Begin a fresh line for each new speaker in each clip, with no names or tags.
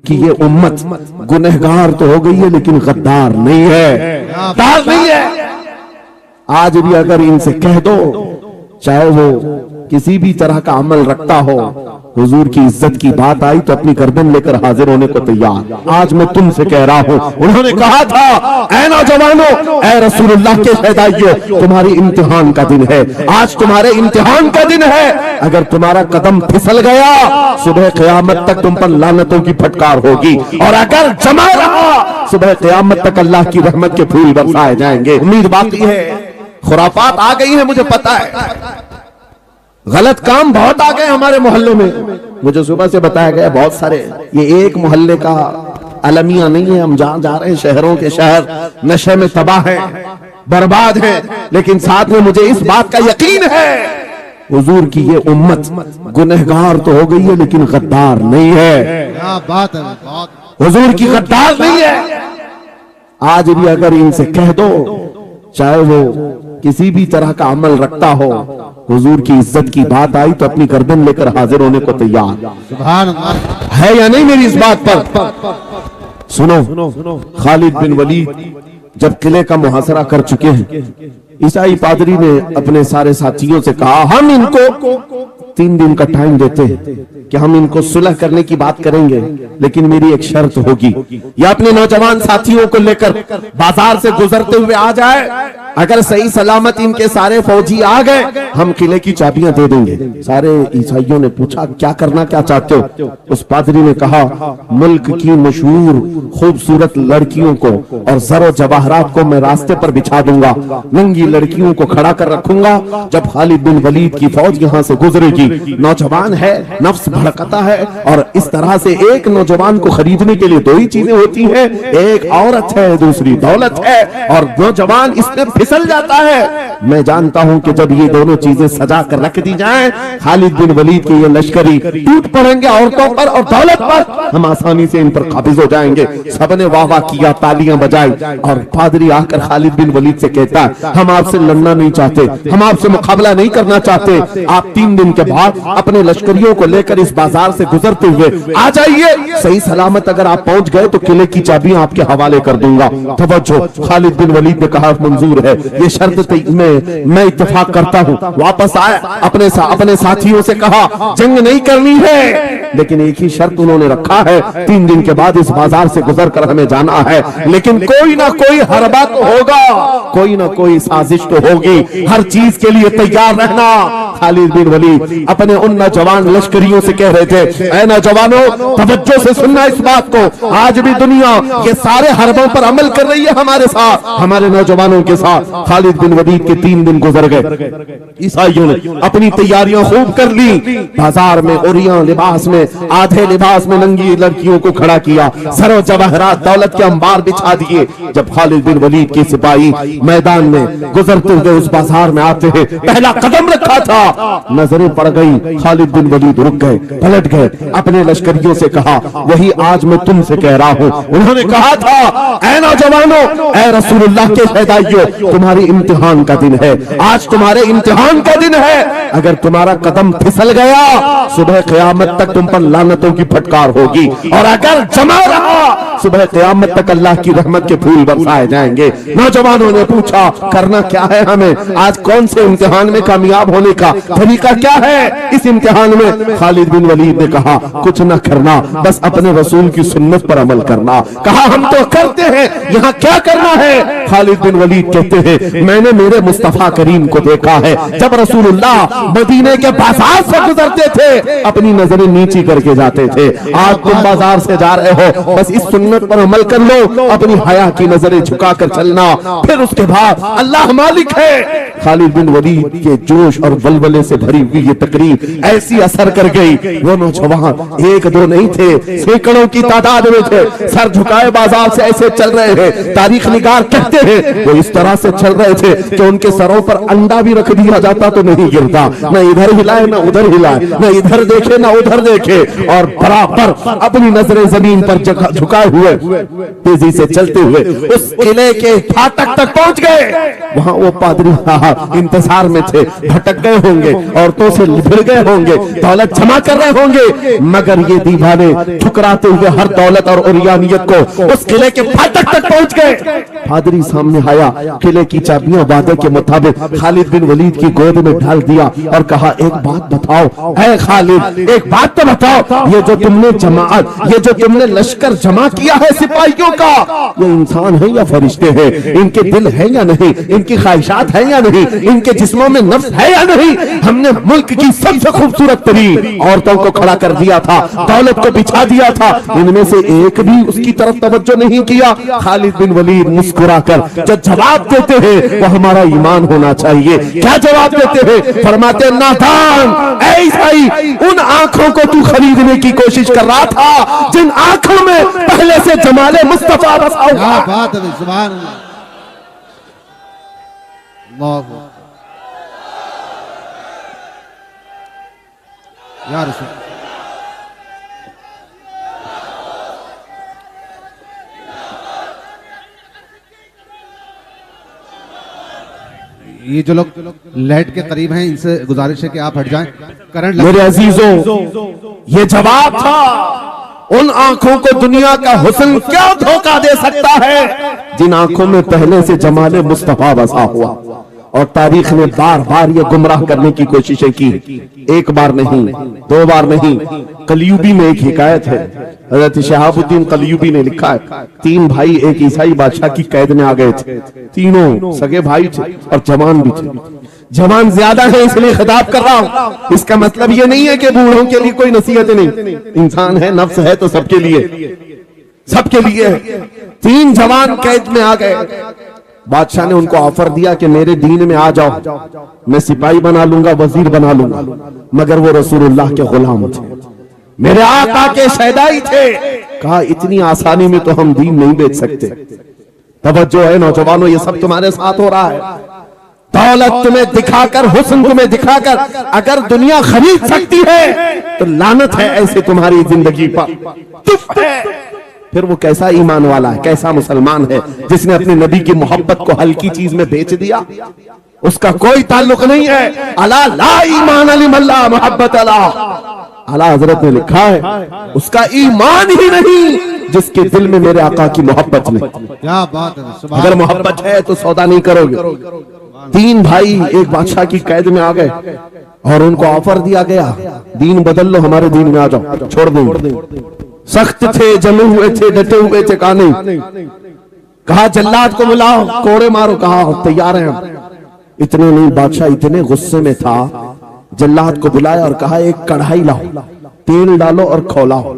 कि ये उम्मत गुनहगार तो हो गई है लेकिन गद्दार नहीं है, गद्दार नहीं है। आज भी अगर इनसे कह दो, चाहे वो किसी भी तरह का अमल रखता हो, हुजूर की इज्जत की बात आई तो अपनी गर्दन लेकर हाजिर होने को तैयार। आज मैं तुमसे कह रहा हूं, उन्होंने कहा था, ऐ नौजवानों, ऐ रसूलुल्लाह के शहदाइयों, तुम्हारी इम्तिहान का दिन है, आज तुम्हारे इम्तिहान का दिन है। अगर तुम्हारा कदम फिसल गया, सुबह क़यामत तक तुम पर लानतों की फटकार होगी, और अगर जमा रहा, सुबह क़यामत तक अल्लाह की रहमत के फूल बरसाए जाएंगे। उम्मीद बाकी है, खुराफात आ गई है, मुझे पता है, गलत काम बहुत आ गए हमारे मोहल्लों में। मुझे सुबह से बताया गया बहुत सारे, ये एक मोहल्ले का अलमिया नहीं है, हम जहां जा रहे हैं शहरों के शहर नशे में तबाह हैं, बर्बाद हैं, लेकिन साथ में मुझे इस बात का यकीन है, हुजूर की ये उम्मत गुनहगार तो हो गई है लेकिन गद्दार नहीं है।
क्या बात है,
हुजूर की गद्दार नहीं है। आज भी अगर इनसे कह दो, चाहे वो किसी भी तरह का अमल रखता हो, हुजूर की इज्जत की बात आई तो अपनी गर्दन लेकर हाजिर होने को तैयार।
सुभान अल्लाह।
है या नहीं मेरी इस बात पर? सुनो, खालिद बिन वलीद जब किले का मुहासरा कर चुके हैं, ईसाई पादरी ने अपने सारे साथियों से कहा, हम इनको 3 दिन का टाइम देते हैं कि हम इनको सुलह करने की बात करेंगे, लेकिन मेरी एक शर्त होगी, या अपने नौजवान साथियों को लेकर बाजार से गुजरते हुए आ जाए, अगर सही सलामत इनके सारे फौजी आ गए, हम किले की चाबियां दे देंगे। सारे ईसाइयों ने पूछा, क्या करना क्या चाहते हो? उस पादरी ने कहा, मुल्क की मशहूर खूबसूरत लड़कियों को और जरो जवाहरात को मैं रास्ते पर बिछा दूंगा, नंगी लड़कियों को खड़ा कर रखूंगा, जब खालिद बिन वलीद की फौज यहाँ से गुजरेगी, नौजवान है, नफ्स भड़कता है, और इस तरह से एक नौजवान को खरीदने के लिए 2 ही चीजें होती हैं, एक औरत है, दूसरी दौलत है, और नौजवान इसमें फिसल जाता है। मैं जानता हूं कि जब ये दोनों चीजें सजा कर रख दी जाएं, खालिद बिन वलीद के ये लश्करी टूट पड़ेंगे औरतों पर और दौलत पर, हम आसानी से इन पर काबिज हो जाएंगे। सबने वाह वाह किया, तालियां बजाई, और पादरी आकर खालिद बिन वलीद से कहता है, हम आपसे लड़ना नहीं चाहते, हम आपसे मुकाबला नहीं करना चाहते, आप 3 दिन के बाद अपने लश्करियों को लेकर इस बाजार से गुजरते हुए आ जाइए, सही सलामत अगर आप पहुंच गए तो किले की चाबियां आपके हवाले कर दूंगा। तवज्जो, खालिद बिन वलीद ने कहा, मंजूर है, ये शर्त मैं इत्तेफाक करता हूं। वापस आए, अपने साथियों से कहा, जंग नहीं करनी है, लेकिन एक ही शर्त उन्होंने रखा है, 3 दिन के बाद इस बाजार से गुजर कर हमें जाना है, लेकिन कोई ना कोई हरबा तो होगा, कोई ना कोई साजिश तो होगी, हर चीज के लिए तैयार रहना। खालिद बिन वलीद अपने उन नौजवान लश्करियों से कह रहे थे, ऐ नौजवानों, तवज्जो से सुनना इस बात को, आज भी दुनिया ये सारे हरबों पर अमल कर रही है हमारे साथ, हमारे नौजवानों के साथ। खालिद बिन वलीद के 3 दिन गुजर गए, ईसाइयों ने अपनी तैयारियां खूब कर ली, बाजार में उरियां लिबास में, आधे लिबास में नंगी लड़कियों को खड़ा किया, सरो जवाहरात दौलत के अंबार बिछा दिए। जब खालिद बिन वलीद के सिपाही मैदान में गुजरते हुए उस बाजार में आते हैं, पहला कदम रखा था, नजरें पड़ गई, खालिद बिन वलीद रुक गए, पलट गए, अपने लश्करियों से कहा, वही आज मैं तुमसे कह रहा हूं। उन्होंने कहा था, ऐ नौजवानों, ऐ रसूलुल्लाह के शहदाइयों, तुम्हारी इम्तिहान का दिन है, आज तुम्हारे इम्तिहान का दिन है। अगर तुम्हारा कदम फिसल गया, सुबह क़यामत तक तुम पर लानतों की फटकार होगी, और अगर जमा रहा, सुबह क़यामत तक अल्लाह की रहमत के फूल बरसाए जाएंगे। नौजवानों ने पूछा, करना क्या है हमें, आज कौन से इम्तिहान में कामयाब होने का तरीका क्या है इस इम्तिहान में? खालिद बिन वलीद ने कहा, कुछ न करना, बस अपने रसूल की सुन्नत पर अमल करना। कहा, हम तो करते हैं, यहाँ क्या करना है? खालिद बिन वलीद कहते हैं, मैंने मेरे मुस्तफा करीम को देखा है, जब रसूलुल्लाह मदीने के बाजार से गुजरते थे, अपनी नजरें नीची करके जाते थे। आज तुम बाजार से जा रहे हो, बस इस सुन्नत पर अमल कर लो, अपनी हया की नजरें झुकाकर चलना, फिर उसके बाद अल्लाह मालिक है। खालिद बिन वलीद के जोश और वलवले से भरी हुई ये तकरीर ऐसी असर कर गई, वो नौजवान 1-2 नहीं थे, सैकड़ों की तादाद में थे, सर झुकाए बाजार से ऐसे चल रहे हैं। तारीख निगार कहते हैं वो इस तरह से चल रहे थे कि उनके सरों पर अंडा भी रख दिया जाता तो नहीं गिरता, न इधर हिलाए न उधर हिलाए, न इधर देखे न उधर देखे, और बराबर अपनी नजरें जमीन पर झुकाए हुए तेजी से चलते हुए उस किले के फाटक तक पहुंच गए। वहां वो पादरी इंतजार में थे, भटक गए होंगे, औरतों से भिड़ गए होंगे, दौलत जमा कर रहे होंगे, मगर ये दीवाने ठुकराते हुए हर दौलत और उरियानियत को उस किले के फाटक तक पहुंच गए। पादरी सामने आया, किले की चाबियां वादे के मुताबिक खालिद बिन वलीद की गोद में डाल दिया और कहा, एक बात बताओ ऐ खालिद, एक बात तो बताओ, ये जो तुमने जमात, ये जो तुमने लश्कर जमा किया है सिपाहियों का, ये इंसान है या फरिश्ते हैं? इनके दिल है या नहीं? इनकी ख्वाहिशात है या नहीं? इनके जिस्मों में नफ्स है या नहीं? हमने मुल्क की सबसे खूबसूरत तरीन औरतों को खड़ा कर दिया था, दौलत को बिछा दिया था, इनमें से एक भी उसकी तरफ तवज्जो नहीं किया। खालिद बिन वलीद मुस्कुराकर जो जवाब देते हैं वो हमारा ईमान होना चाहिए। क्या जवाब देते हैं? फरमाते, नादान ऐसा ही उन आंखों को तू खरीदने की कोशिश कर रहा था जिन आंखों में पहले से जमाले मुस्तफा बसा हुआ।
क्या बात है, सुभान अल्लाह। या रसूल, ये जो लोग लाइट के करीब हैं इनसे गुजारिश है कि आप हट जाएं। करंट
मेरे अजीजों, ये जवाब था उन आंखों को दुनिया का हुस्न क्या धोखा दे सकता है जिन आंखों में पहले से जमाले मुस्तफा बसा हुआ। और तारीख ने बार बार ये गुमराह करने की कोशिशें की, एक बार नहीं, दो बार नहीं। कलयुबी में एक हिकायत है, हजरत शहाबुद्दीन कलयुबी ने लिखा है, 3 भाई एक ईसाई बादशाह की कैद में आ गए थे। तीनों सगे भाई थे और जवान भी थे। जवान ज्यादा है इसलिए खिताब कर रहा हूं, इसका मतलब ये नहीं है कि बूढ़ों के लिए कोई नसीहत नहीं। इंसान है, नफ्स है, तो सबके लिए, सबके लिए। 3 जवान कैद में आ गए। बादशाह ने उनको ऑफर दिया कि मेरे दीन में आ जाओ, मैं सिपाही बना लूंगा, वजीर बना लूंगा। मगर वो रसूलुल्लाह के गुलाम थे, मेरे आका के शहदाई थे। कहा, इतनी आसानी में तो हम दीन नहीं बेच सकते। तवज्जो है नौजवानों, ये सब तुम्हारे साथ हो रहा है। दौलत तुम्हें दिखाकर, हुस्न तुम्हें दिखाकर अगर दुनिया खरीद सकती है तो लानत है ऐसे तुम्हारी जिंदगी पर। चुप है। फिर वो कैसा ईमान वाला है, कैसा मुसलमान है जिसने अपने नबी की मोहब्बत को हल्की चीज में बेच दिया? उसका कोई ताल्लुक नहीं है। अला ला ईमान अली मल्ला मोहब्बत अला, आला हजरत ने लिखा है, उसका ईमान ही नहीं जिसके दिल में मेरे आका की मोहब्बत नहीं।
क्या बात है,
अगर मोहब्बत है तो सौदा नहीं करोगे। 3 भाई एक बादशाह की कैद में आ गए और उनको ऑफर दिया गया, दीन बदल लो, हमारे दीन में आ जाओ, छोड़ देंगे। सख्त थे, जमे हुए थे, डटे हुए थे, कहा नहीं। कहा जल्लाद को बुलाओ, कोड़े मारो, कहा तैयार हैं हम। इतने नहीं, बादशाह इतने गुस्से में था, जल्लाद को बुलाया और कहा एक कढ़ाई लाओ, तेल डालो और खौलाओ।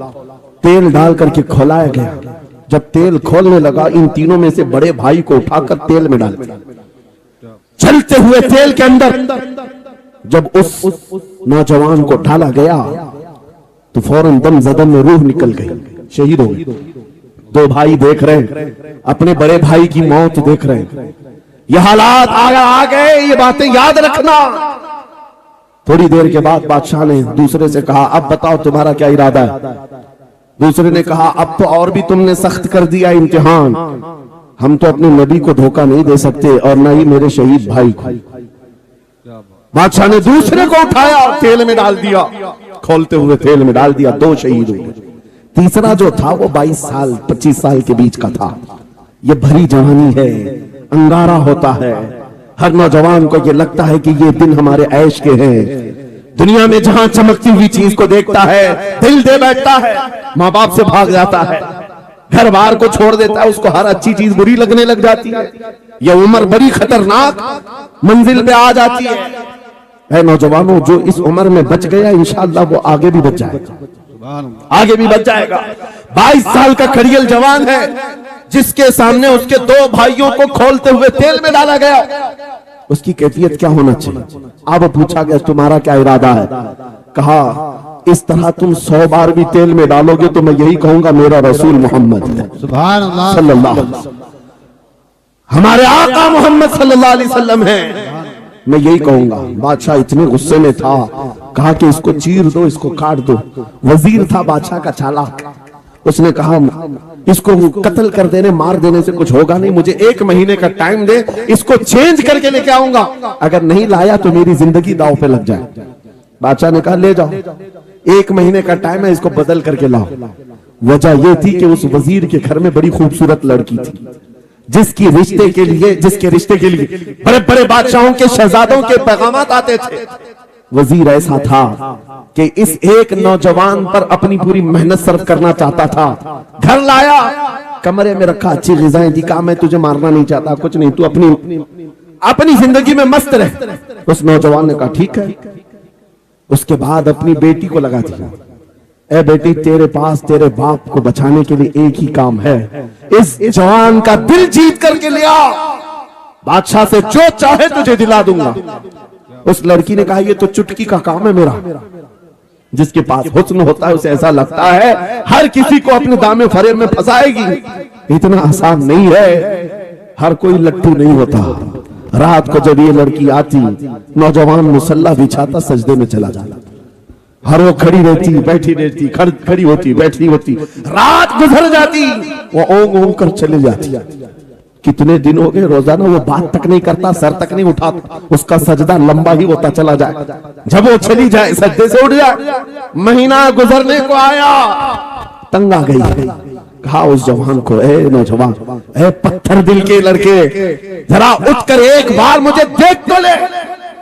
तेल डाल करके खौलाया गया। जब तेल खोलने लगा, इन तीनों में से बड़े भाई को उठाकर तेल में डाल दिया। चलते हुए तेल के अंदर जब उस नौजवान को डाला गया तो फौरन दम जदम में रूह निकल गई, शहीद हो गई। 2 भाई देख रहे हैं, अपने बड़े भाई की मौत देख रहे हैं। ये हालात आ गए, ये बातें याद रखना। थोड़ी देर के बाद बादशाह ने दूसरे से कहा, अब बताओ तुम्हारा क्या इरादा है? दूसरे ने कहा, अब तो और भी तुमने सख्त कर दिया इम्तिहान, हम तो अपने नबी को धोखा नहीं दे सकते और न ही मेरे शहीद भाई को। बादशाह ने दूसरे को उठाया और तेल में डाल दिया, खोलते हुए तेल में डाल दिया, 2 शहीद हुए। तीसरा जो था वो 22 साल 25 साल के बीच का था। ये भरी जवानी है, अंगारा होता है। हर नौजवान को ये लगता है कि ये दिन हमारे ऐश के हैं। दुनिया में जहां चमकती हुई चीज को देखता है, दिल दे बैठता है, माँ बाप से भाग जाता है, घर बार को छोड़ देता है, उसको हर अच्छी चीज बुरी लगने लग जाती है। यह उम्र बड़ी खतरनाक मंजिल पे आ जाती है। नौजवानों, जो इस उम्र में बच गया इंशाअल्लाह वो आगे भी बच जाएगा, आगे भी बच जाएगा। 22 साल का खड़ियल जवान है जिसके सामने उसके 2 भाइयों को खोलते हुए तेल में डाला गया, उसकी कैफियत क्या होना चाहिए? अब पूछा गया तुम्हारा क्या इरादा है? कहा इस तरह तुम 100 बार भी तेल में डालोगे तो मैं यही कहूंगा मेरा रसूल मोहम्मद है,
सुभान अल्लाह,
सल्लल्लाहु अलैहि वसल्लम, हमारे आका मोहम्मद सल्लल्लाहु अलैहि वसल्लम है, मैं यही कहूंगा। बादशाह इतने गुस्से में था, कहा कि इसको चीर दो, इसको काट दो। वजीर था बादशाह का चालाक, उसने कहा इसको कत्ल कर देने मार देने से कुछ होगा नहीं, मुझे 1 महीने का टाइम दे, इसको चेंज करके लेके आऊंगा, अगर नहीं लाया तो मेरी जिंदगी दांव पे लग जाए। बादशाह ने कहा ले जाओ, 1 महीने का टाइम है, इसको बदल करके लाओ। वजह यह थी कि उस वजीर के घर में बड़ी खूबसूरत लड़की थी, जिसके रिश्ते के लिए बड़े बड़े बादशाहों के शहजादों के पैगामात आते थे। वजीर ऐसा था कि इस एक नौजवान पर अपनी पूरी मेहनत सर्व करना चाहता था। घर लाया, कमरे में रखा, अच्छी ग़िज़ाएं दी, कहा मैं तुझे मारना नहीं चाहता, कुछ नहीं, तू अपनी जिंदगी में मस्त रह। उस नौजवान ने कहा ठीक है। उसके बाद अपनी बेटी को लगा दिया, ए बेटी तेरे पास तेरे बाप को बचाने के लिए एक ही काम है, इस जवान का दिल जीत करके ले आ, बादशाह से जो चाहे तुझे दिला दूंगा। उस लड़की ने कहा ये तो चुटकी का काम है मेरा। जिसके पास हुस्न होता है उसे ऐसा लगता है हर किसी को अपने दामे फरेब में फंसाएगी। इतना आसान नहीं है, हर कोई लट्टू नहीं होता। रात को जब ये लड़की आती, नौजवान मुसल्ला बिछाता, सजदे में चला जाता, हर वो खड़ी रहती बैठी रहती, खड़ी होती बैठी होती, रात गुजर जाती, वो ओंग ओंग कर चले जाती। कितने दिन हो गए, रोजाना वो बात तक नहीं करता, सर तक नहीं उठाता, उसका सजदा लंबा ही होता चला जाए। जब वो चली जाए सजदे से उठ जाए। महीना गुजरने को आया, तंग आ गई, कहा उस जवान को, ए नौजवान, ए पत्थर दिल के लड़के, जरा उठकर एक बार मुझे देख तो ले।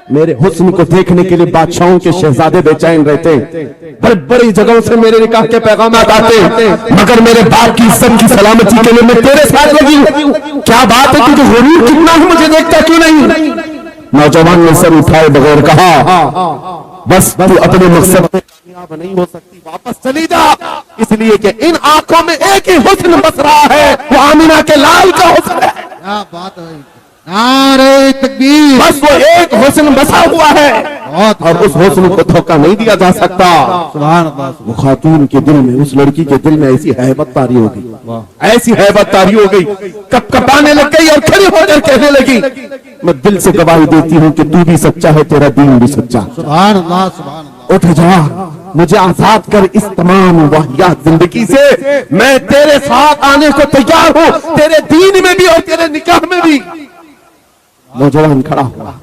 मेरे हुस्न को देखने के लिए बादशाहों के शहजादे बेचैन रहते, बड़ी बड़ी जगहों से मेरे निकाह के पैगाम आते, मगर मेरे बाप की इज्जत की सलामती के लिए मैं तेरे साथ लगी हूं। क्या बात है, तुझे गुरूर कितना है, मुझे देखता क्यों नहीं? नौजवान ने सर उठाए बगैर कहा बस तू अपने मकसद में कामयाब नहीं हो सकती, वापस चली जा, इसलिए कि इन आंखों में एक ही हुस्न बस रहा है, वो आमिना के लाल का हुस्न है।
क्या बात है, नारे तकबीर।
बस वो एक हुस्न बसा हुआ है और उस हुस्न को धोखा नहीं दिया जा सकता।
सुभान अल्लाह।
वो खातून के दिल में, उस लड़की के दिल में ऐसी हैबत तारी हो गई, ऐसी हैबत तारी हो गई, कपकपाने लग गई और खड़ी होकर कहने लगी, मैं दिल से गवाही देती हूँ कि तू भी सच्चा है, तेरा दीन भी सच्चा।
सुभान अल्लाह, सुभान अल्लाह।
उठ जा, मुझे आजाद कर इस तमाम वाहियात जिंदगी से, मैं तेरे साथ आने को तैयार हूँ, तेरे दीन में भी और तेरे निकाह में भी। नौजवान खड़ा हुआ,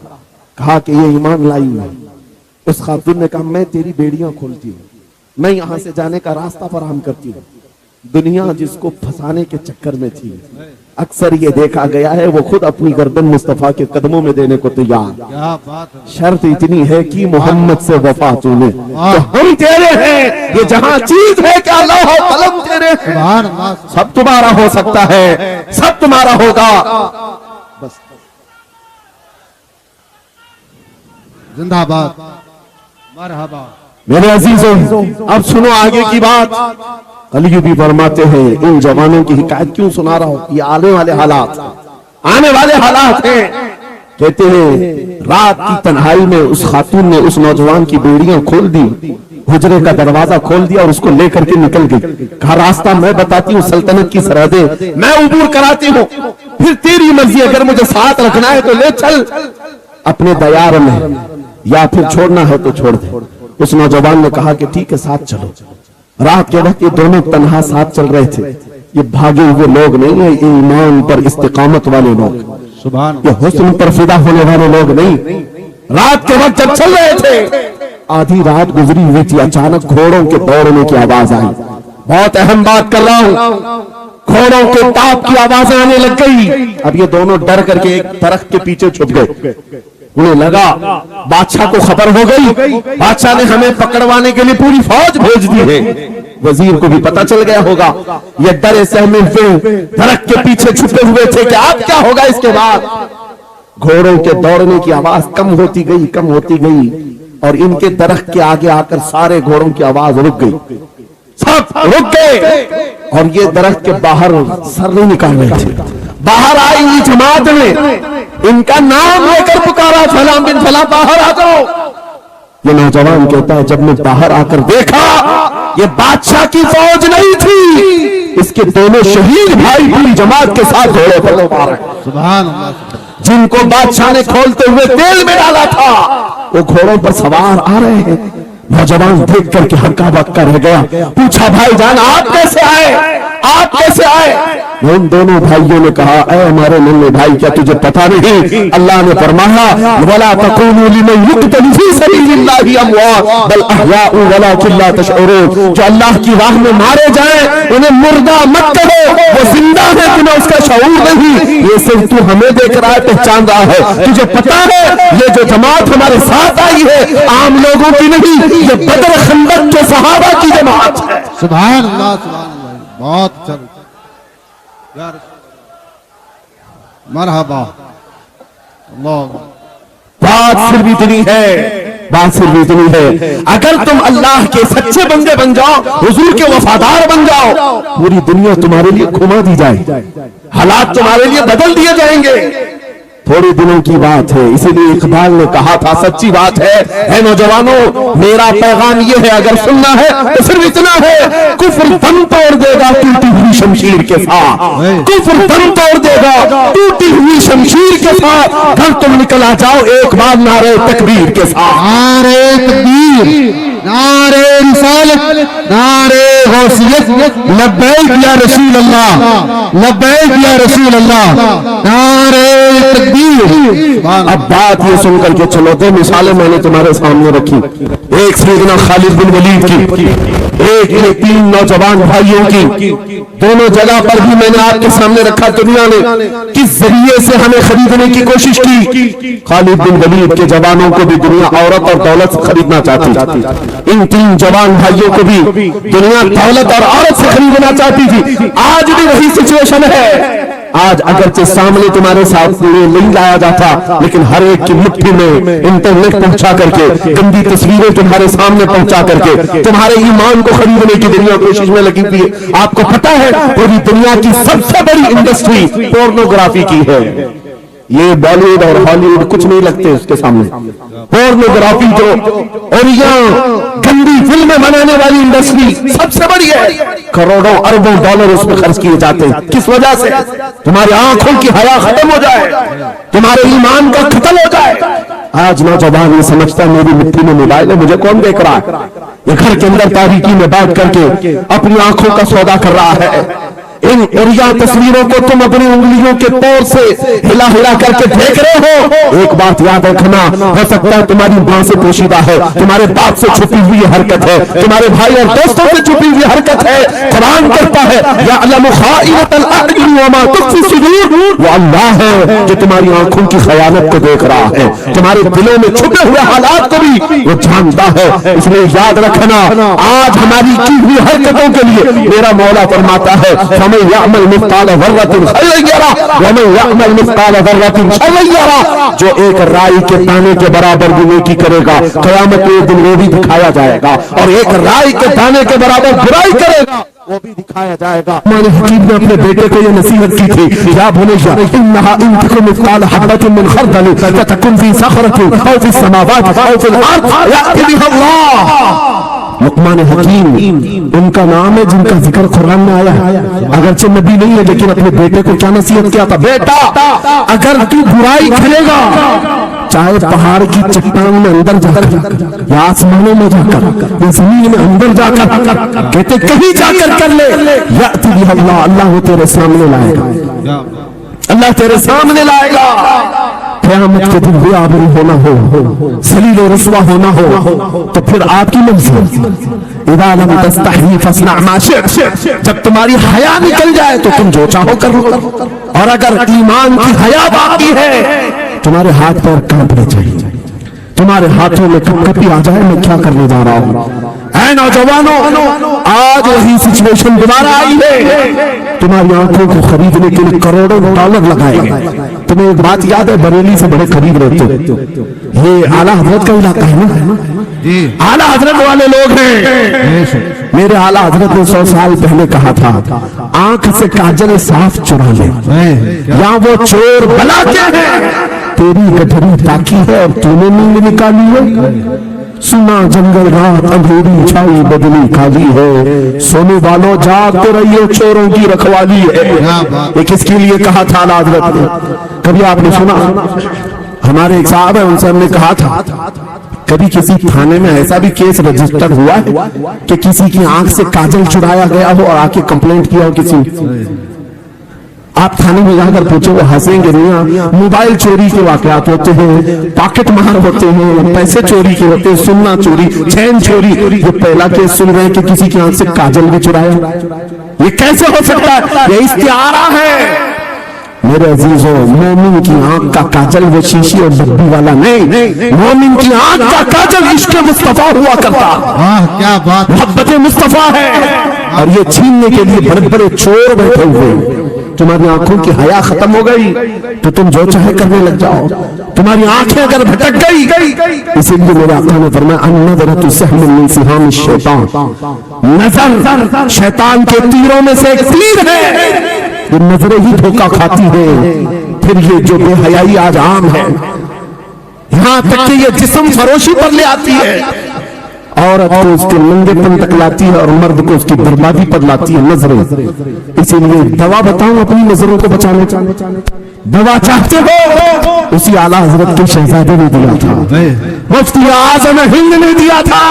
कहा कि ये ईमान लाई है। उस खातून ने कहा मैं तेरी बेड़ियां खोलती हूँ, मैं यहां से जाने का रास्ता फराहम करती हूँ। दुनिया जिसको फंसाने के चक्कर में थी, अक्सर ये देखा गया है वो खुद अपनी गर्दन मुस्तफा के कदमों में देने को तैयार।
क्या बात है।
शर्त इतनी है कि मोहम्मद से वफा तूने, तो हम तेरे हैं, ये जहां चीज है क्या लौह कलम तेरे,
सुभान अल्लाह।
सब तुम्हारा हो सकता है, सब तुम्हारा होगा। बस
जिंदाबाद, मरहबा।
मेरे अजीजों, अब सुनो आगे की बात। अली भी फरमाते हैं, इन जवानों की हिकायत क्यों सुना रहा हूं, ये आने वाले हालात हैं। कहते हैं रात की तन्हाई में उस खातून ने उस नौजवान की बेड़ियां खोल दी, हुजरे का दरवाजा खोल दिया और उसको लेकर के निकल गई। कहा रास्ता मैं बताती हूँ, सल्तनत की सरहदें मैं उबूर कराती हूँ, फिर तेरी मर्जी, अगर मुझे साथ रखना है तो ले चल अपने दयार में, या फिर छोड़ना है तो छोड़ दे। उस नौजवान ने कहा कि ठीक है साथ चलो। रात के वक्त ये दोनों तन्हा साथ चल रहे थे। ये भागे हुए लोग नहीं है, ये ईमान पर इस्तिकामत वाले लोग,
सुभान,
ये हुस्न पर फिदा होने वाले लोग नहीं। रात के वक्त जब चल रहे थे, आधी रात गुजरी हुई थी, अचानक घोड़ों के दौड़ने की आवाज आई। बहुत अहम बात कर रहा हूं, घोड़ों के ताप की आवाजें आने लग गई। अब ये दोनों डर करके एक दरख्त के पीछे छुप गए। उन्हें लगा बादशाह को खबर हो गई, बादशाह ने हमें पकड़वाने के लिए पूरी फौज भेज दी है। वजीर को भी पता चल गया होगा, ये डरे सहमे हुए दरख्त के पीछे छुपे हुए थे कि अब क्या होगा इसके बाद। घोड़ों के दौड़ने की आवाज कम होती गई और इनके दरख्त के आगे आकर सारे घोड़ों की आवाज रुक गई, सब रुक गए और ये दरख्त के बाहर सर नहीं निकाल रहे थे। बाहर आई जमात ने इनका नाम लेकर पुकारा, फलां बिन फलां बाहर आ जाओ। ये नौजवान कहता है जब मैं बाहर आकर देखा, ये बादशाह की फौज नहीं थी, इसके दोनों शहीद भाई पूरी जमात के साथ घोड़े पर उतार रहे।
सुभान अल्लाह।
जिनको बादशाह ने खोलते हुए तेल में डाला था, वो घोड़ों पर सवार आ रहे हैं। नौजवान देख करके हक्का बक्का रह गया। पूछा भाईजान आप कैसे आए, आप कैसे आए? उन दोनों भाइयों ने कहा ऐ हमारे नन्हे भाई क्या तुझे पता नहीं अल्लाह ने फरमाया वला तकूलू लिमन युक्तल फी सबीलिल्लाहि अमवात बल अहयाउ वलाकिन ला तशऊरून। जो अल्लाह की राह में मारे जाए उन्हें मुर्दा मत कहो, वो जिंदा है बिना उसका शऊर नहीं। ये सिर्फ तू हमें देख रहा है, पहचान रहा है। तुझे पता है ये जो जमात हमारे साथ आई है आम लोगों की नहीं, ये बदर खंदक के सहाबा की जमात है।
सुभान अल्लाह, सुभान अल्लाह, बहुत अच्छा। मरहबा। अल्लाह।
बात सिर्फ इतनी है, बात सिर्फ इतनी है, अगर तुम अल्लाह के सच्चे बंदे बन जाओ, हुजूर के वफादार बन जाओ, पूरी दुनिया तुम्हारे लिए घुमा दी जाए, हालात तुम्हारे लिए बदल दिए जाएंगे। थोड़े दिनों की बात है, इसीलिए इकबाल ने कहा था सच्ची बात है नौजवानों मेरा पैगाम ये है अगर सुनना है तो सिर्फ इतना है, कुफ्र दम तोड़ देगा टूटी हुई शमशीर के साथ, कुफ्र दम तोड़ देगा टूटी हुई शमशीर के साथ। घर तुम निकल आ जाओ एक बार नारे तकबीर के साथ।
नारे तकबीर, नारे रिसालत, नारे गौसियत, लब्बैक या रसूल अल्लाह, लब्बैक या रसूल अल्लाह, नारे तकबीर।
अब बात ये सुनकर के चलो, दो मिसालें मैंने तुम्हारे सामने रखी, एक सैयदना खालिद बिन वलीद की, एक ये तीन नौजवान भाइयों की। दोनों जगह पर भी मैंने आपके सामने रखा दुनिया ने किस जरिए से हमें खरीदने की कोशिश की। खालिद बिन वलीद के जवानों को भी दुनिया औरत और दौलत से खरीदना चाहती, इन तीन जवान भाइयों को भी दुनिया दौलत और औरत से खरीदना चाहती थी। आज भी वही सिचुएशन है। आज अगरचे सामने तुम्हारे साथ नहीं लाया जाता, लेकिन हर एक की मुट्ठी में इंटरनेट पहुंचा करके गंदी तस्वीरें तुम्हारे सामने पहुंचा करके तुम्हारे ईमान को खरीदने की दुनिया कोशिश में लगी हुई है। आपको पता है पूरी दुनिया की सबसे बड़ी इंडस्ट्री पोर्नोग्राफी की है। ये बॉलीवुड और हॉलीवुड कुछ नहीं लगते उसके सामने। पोर्नोग्राफी जो और यहाँ गंदी फिल्में बनाने वाली इंडस्ट्री सबसे बड़ी है, करोड़ों अरबों डॉलर उसमें खर्च किए जाते हैं। किस वजह से? तुम्हारी आंखों की हया खत्म हो जाए, तुम्हारे ईमान का कत्ल हो जाए। आज नौजवान ये समझता है मेरी मिट्टी में मोबाइल है, मुझे कौन देख रहा है। ये घर के अंदर तारीकी में बैठ करके अपनी आंखों का सौदा कर रहा है। इन उरिया तस्वीरों को तुम अपनी उंगलियों के तौर से हिला हिला करके देख रहे हो। एक बात याद रखना, हो सकता है तुम्हारी मां से पोशीदा है, तुम्हारे बाप से छुपी हुई हरकत है, तुम्हारे भाई और दोस्तों से छुपी हुई हरकत है। कुरान कहता है यअलमु खाइनतल अअयुन व मा तुख्फी सुदूर, वो अल्लाह है जो तुम्हारी आंखों की खयानत को देख रहा है, तुम्हारे दिलों में छुपे हुए हालात को भी वो जानता है। इसलिए याद रखना आज हमारी की हुई हरकतों के लिए मेरा मौला फरमाता है वमन यअमल मिस्काल ज़र्रतिन खैरन यरा वमन यअमल मिस्काल ज़र्रतिन शर्रन यरा। जो एक राई के दाने के बराबर भी नेकी करेगा क़यामत के दिन वो भी दिखाया जाएगा, और एक राई के दाने के बराबर बुराई करेगा वो भी दिखाया जाएगा। हमारे हकीम ने अपने बेटे को ये नसीहत की थी, या बुनय्या इन्नहा इन तकुन मिस्काल हब्बतिन मिन खर्दल फतकुन फी सखरतिन औ फी समावात औ फिल अर्द याति बिहा अल्लाह। लुक़मान हकीम उनका नाम है जिनका जिक्र कुरान में आया है। अगरचे नबी नहीं है लेकिन अपने बेटे को क्या नसीहत किया था, बेटा अगर तू बुराई करेगा चाहे पहाड़ की चट्टान में अंदर जाकर या आसमानों में जाकर या जमीन में अंदर जाकर, कहते कहीं जाकर कर ले, याति बिहा अल्लाह, अल्लाह वो तेरे सामने लाएगा, अल्लाह तेरे सामने लाएगा। क़यामत के दिन भी आबरू होना हो, ज़लील और रुस्वा होना हो तो फिर आपकी मंज़िल इज़ा लम तस्तही फस्ना मा शि'त, जब तुम्हारी हया निकल जाए तो तुम जो चाहो कर लो। और अगर ईमान की हया बाकी है तुम्हारे हाथ पैर कांपने चाहिए, तुम्हारे हाथों में कपकपी आ जाए मैं क्या करने जा रहा हूँ। ऐ नौजवानों आज वही सिचुएशन दोबारा आई है, तुम्हारी आंखों को खरीदने के लिए करोड़ों डॉलर लगाए गए। तुम्हें एक बात याद है बरेली से बड़े करीब रहते हो, ये आला हजरत का इलाका है ना, आला हजरत वाले लोग हैं। मेरे आला हजरत ने 100 साल पहले कहा था आंख से काजल साफ चुरा ले, या वो चोर भला क्या है, तेरी गठरी ताकी है और तूने नींद निकाली है। सुना जंगल रात अंधेरी छाई बदली खाली है, सोने वालों जागते रहिए चोरों की रखवाली है। ये किसके लिए कहा था आला हजरत ने? कभी आपने सुना? हमारे एक साहब है उनसे हमने कहा था कभी किसी थाने में ऐसा भी केस रजिस्टर हुआ है कि किसी की आंख से काजल चुराया गया हो और आके कंप्लेंट किया हो किसी ने? आप थाने में जाकर पूछो, वो हंसेंगे नहीं। मोबाइल चोरी के वाकयात होते हैं, पॉकेट मार होते हैं, पैसे चोरी के होते हैं, सोना चोरी, चैन चोरी। जो पहला केस सुन रहे हैं कि किसी की आंख से काजल भी चुराया, ये कैसे हो सकता है? ये इस्तिआरा है। मेरे अजीजों, मोमिन की आंख का काजल वो शीशी और डब्बी वाला नहीं, मोमिन की आंख का काजल इश्क मुस्तफा हुआ करता।
वाह क्या बात,
मोहब्बत मुस्तफा है। और ये छीनने के लिए बड़े बड़े चोर बैठे हुए। तुम्हारी आंखों की हया खत्म हो गई तो तुम जो चाहे करने लग जाओ। तुम्हारी आंखें अगर भटक गई, इसीलिए मेरे आका ने फरमाया अन्नज़रतु सहमुन मिन सिहाम शैतान, नजर शैतान के तीरों में से एक तीर है। ये नजरें ही धोखा खाती है। फिर ये जो बेहयाई आज आम है, यहां तक कि ये जिस्म फरोशी पर ले आती है। औरत को उसके नंगेपन तक लाती है और मर्द को उसकी बर्बादी पर लाती है नजरें। इसीलिए दवा बताऊं अपनी नजरों को बचाने, दवा चाहते हो? उसी आला हजरत के शहजादे ने दिया था, मुफ्ती आज़म हिंद ने दिया था।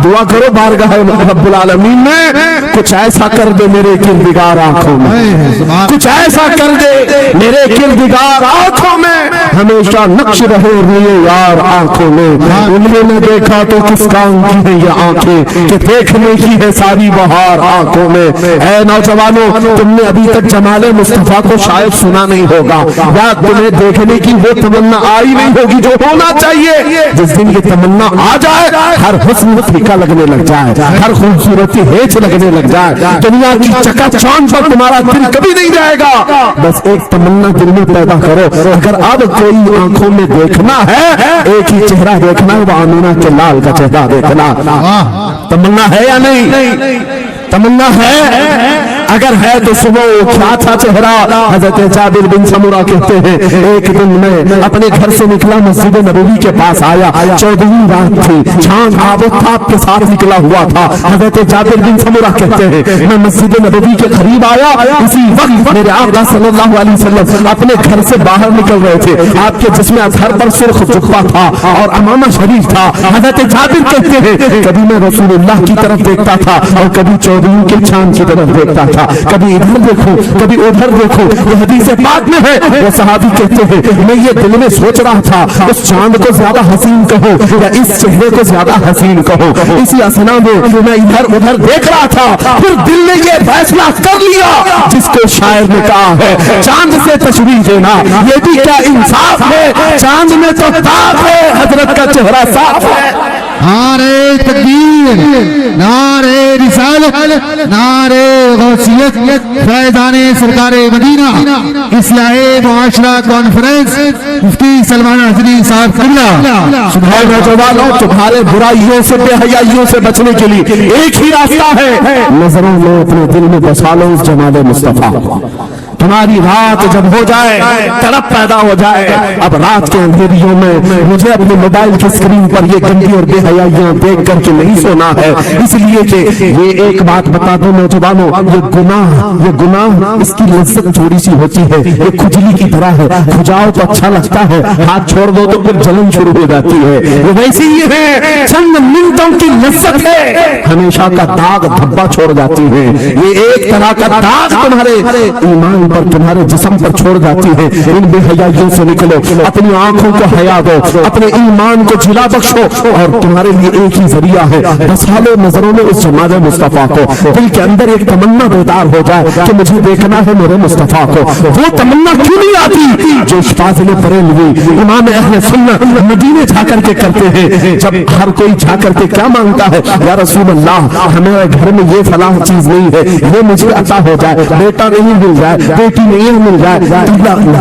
दुआ करो बारगाह रब्बुल आलमीन में कुछ ऐसा कर दे मेरे किरदिगार आंखों में, कुछ ऐसा कर दे मेरे किरदिगार आंखों में, हमेशा नक्श रहे रुए यार आंखों में। उन्हें न देखा तो किस काम की है ये आंखें कि देखने की है सारी बहार आंखों में। ऐ नौजवानों, तुमने अभी तक जमाले मुस्तफा को शायद सुना नहीं होगा, या तुम्हें देखने की वो तमन्ना आई नहीं होगी जो होना चाहिए। जिस दिन ये तमन्ना आ जाए, हर हुस्न फीका लगने लग जाए, हर खूबसूरती हेच लगने लग जाए, दुनिया की चकाचौंध पर तुम्हारा दिल कभी नहीं जाएगा। बस एक तमन्ना दिल में पैदा करो, अगर अब कोई आंखों में देखना है, एक ही चेहरा देखना है, वो आमीना के लाल का चेहरा देखना। तमन्ना है या नहीं? तमन्ना है? अगर है तो सुबह क्या था चेहरा। हजरत जाबिर बिन समुरा कहते हैं, एक दिन मैं अपने घर से निकला, मस्जिद नबवी के पास आया, 14वीं रात थी, चांद आबोताब के साथ निकला हुआ था। हजरत जाबिर बिन समुरा कहते हैं, मैं मस्जिद नबवी के करीब आया, इसी वक्त मेरे आका सल्लल्लाहु अलैहि वसल्लम अपने घर से बाहर निकल रहे थे। आपके जिस्म अज़हर पर सुर्ख जुब्बा था और अमामा शरीफ था। हजरत जाबिर कहते हैं, कभी मैं रसूलुल्लाह की तरफ देखता था और कभी 14वीं के चांद की तरफ देखता था, कभी इधर देखो कभी उधर देखो। ये हदीस पाक में है। वो सहाबी कहते हैं, मैं ये दिल में सोच रहा था, उस चांद को ज्यादा हसीन कहो या इस चेहरे को ज्यादा हसीन कहो। इसी असना में मैं इधर उधर देख रहा था, फिर दिल ने ये फैसला कर लिया जिसको शायर ने कहा है, चांद से तशबीह देना ये भी क्या इंसाफ है। चांद में तो ताप है, हजरत का चेहरा साफ है।
नारे तकबीर, नारे रिसालत, नारे गौसियत, फैज़ाने सरकारे मदीना, इस्लाहे मुआशरा कॉन्फ्रेंस, मुफ्ती सलमान हज़री साहब किबला।
सुभान अल्लाह। तुम्हारे बुराइयों से बेहयाइयों से बचने के लिए एक ही रास्ता है, नजरों में अपने दिल में बसा लो उस जमाले मुस्तफा। तुम्हारी रात जब हो जाए, तड़प पैदा हो जाए, अब रात के अंधेरियों में मुझे अपने मोबाइल की स्क्रीन पर ये गंदी और बेहयाइयां देख करके नहीं सोना है। इसलिए कि ये एक बात बता दो नौजवानों, ये गुनाह इसकी लज्जत थोड़ी सी होती है, ये खुजली की तरह है। खुजाओ तो अच्छा लगता है, हाथ छोड़ दो तो फिर जलन शुरू हो जाती है। ये वैसे ही है, चंद मिनटों की लज्जत है, हमेशा का दाग धब्बा छोड़ जाती है। ये एक तरह का दाग तुम्हारे ईमान पर, तुम्हारे जिस्म पर छोड़ जाती है। इन बेहयाइयों से निकलो, अपनी आंखों को हया दो, अपने ईमान को जिला बख्शो, और तुम्हारे लिए एक ही जरिया है, बसा लो नजरों में उस जमाले मुस्तफा को। दिल के अंदर एक तमन्ना बेदार हो जाए कि मुझे देखना है मेरे मुस्तफा को। वो तमन्ना क्यों नहीं आती जो फाज़िल बरेलवी इमाम अहले सुन्नत मदीने जाकर के करते हैं। जब हर कोई जाकर के क्या मांगता है, या रसूल अल्लाह हमें घर में ये फलाह चीज नहीं है, ये मुझे अता हो जाए, बेटा नहीं मिल जाए, बेटी नहीं मिल जाए,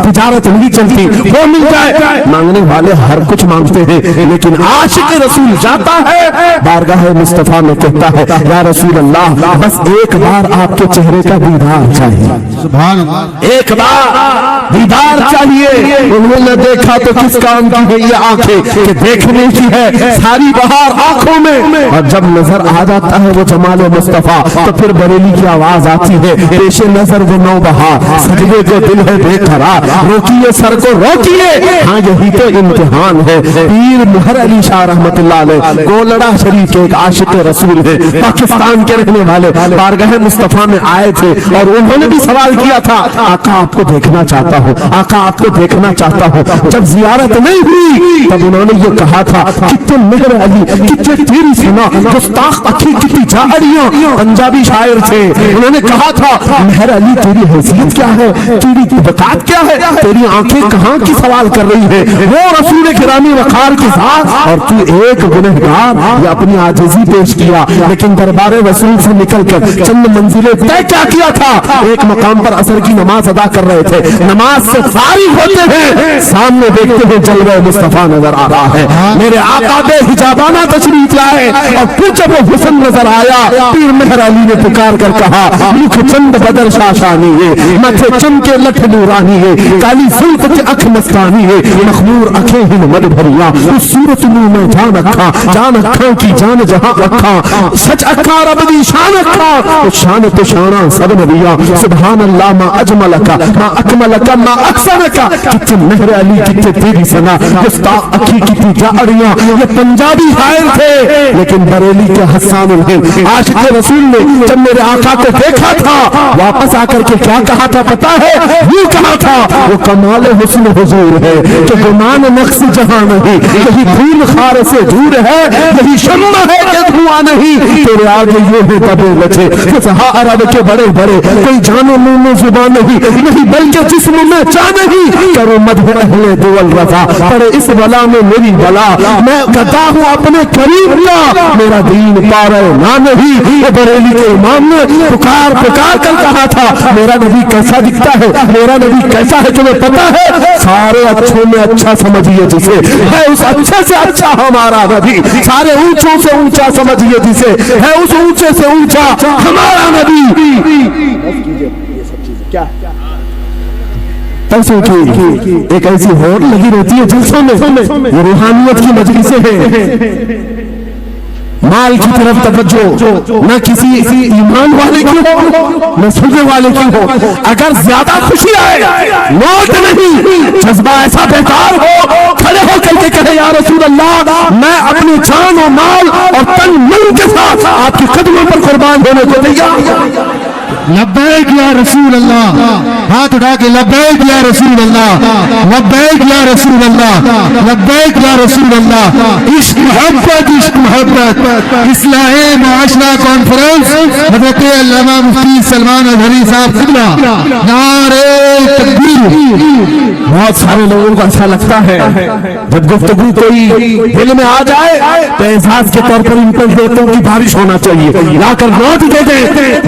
तिजारत नहीं चलती, वो मिल जाए। मांगने वाले हर कुछ मांगते हैं, लेकिन आशिक रसूल जाता है बारगाह मुस्तफा में कहता है, या रसूल अल्लाह बस एक बार आपके चेहरे का दीदार चाहिए,
सुभान अल्लाह,
एक बार दीदार चाहिए। उन्होंने देखा तो किस काम की है ये आंखें कि देखने की है सारी बहार आंखों में। और जब नजर आ जाता है वो जमाल मुस्तफा, तो फिर बरेली की आवाज आती है, पेशे नजर वो नौ बहार, सजदे को दिल है बेकरार, रोकिए सर को रोकिए, हाँ यही तो इम्तिहान है। पीर मेहर अली शाह रहमतुल्लाह अलैह गोलड़ा शरीफ के एक आशिक रसूल है, पाकिस्तान के रहने वाले, बारगाह मुस्तफा में आए थे और उन्होंने भी सवाल किया था, आका आपको देखना चाहता हूँ, आका आपको देखना चाहता हूँ। जब जियारत नहीं हुई तब उन्होंने ये कहा था, कितने मेहर अली, कितने तेरी सना, गुस्ताख अखी कितनी झाड़ियां। पंजाबी शायर थे, उन्होंने कहा था मेहर अली तेरी हैसियत क्या है, तेरी वकात क्या है, तेरी आंखें कहाँ की सवाल कर रही है, वो रसूल गिरामी वकार के साथ, और तू एक गुनहगार। ये अपनी आजिज़ी पेश किया, लेकिन दरबार रसूल से निकलकर चंद मंजिलें तय क्या किया था। एक मकाम पर असर की नमाज अदा कर रहे थे, नमाज से फारिग होते हैं, सामने देखते हैं जलवा मुस्तफा नजर आ रहा है। मेरे आका बेहिजाबाना तशरीफ लाए और कुछ वो हुस्न नजर आया। पीर मेहर अली ने पुकार कर कहा, मुख चंद बदर शाशानी है, मथे चमके लठ नूरानी है, काली सुल्फ के अख मस्तानी है, मखमूर अखे हिन मद भरिया, उस सूरत नू में जान अखा की जान जहां अखा, सच अखा रब दी शान अखा, उस शान तो शाना सब नबिया, सुभान अल्लाह मा अजमलका मा अकमलका मा अक्सरका। कितने मेहर अली कितने तेरी सना, गुस्ताख अखी कितनी झाड़ियां। ये पंजाबी शायर थे, लेकिन बरेली के हसन उल आशिक रसूल ने जब मेरे आका को देखा था, वापस आकर के क्या कहा था पता है, यूं कहा था, वो कमाल हुस्न हुजूर है कि गुमान नक्श जहां नहीं, यही फूल खार से दूर है, यही शम्मा है कि धुआं नहीं, तेरे आगे ये है तबे लचे फसहा अरब के बड़े बड़े, कोई जाने मुंह में जुबान नहीं, नहीं बल्कि जिस्म में चाह नहीं, करो मदह अहले दुअल रफा, पड़े इस बला में मेरी बला, मैं गदा हूँ अपने करीब का, मेरा दीन पारे ना नहीं। ये बरेली के इमाम ने पुकार पुकार कर कहा था, मेरा नबी कैसा दिखता है, मेरा नबी कैसा है तुम्हें पता है, सारे अच्छों में अच्छा समझिए जिसे, है उस अच्छे से अच्छा हमारा नबी, सारे ऊंचों से ऊंचा समझिए जिसे, है उस ऊंचे से ऊंचा हमारा नबी। पैसों की एक ऐसी होड़ लगी रहती है जलसों में, ये रूहानियत की मजलिसें हैं, माल की तरफ तवज्जो न किसी ईमान वाले की हो न सुनने वाले की हो। अगर ज्यादा खुशी आए नोट नहीं, जज्बा ऐसा बेकार हो, खड़े हो करके कहे या रसूल अल्लाह, मैं अपनी जान और माल और तन मन के साथ आपके कदमों पर कुर्बान होने को तैयार।
लब्बैक या रसूल अल्लाह, हाथ उठा के लब्बैक या रसूल अल्लाह, लब्बैक या रसूल अल्लाह, लब्बैक या रसूल अल्लाह। इश्क मोहब्बत इस्लाहे मुआशरा कॉन्फ्रेंस हज़रत अल्लामा मुफ्ती सलमान अज़हरी साहब क़िबला, नारे तकबीर।
बहुत सारे लोगों को अच्छा लगता है जब गुफ्तगू कोई दिल में आ जाए तो एहसास के तौर पर इन पर देतों की बारिश होना चाहिए, लाकर नोट दे दे।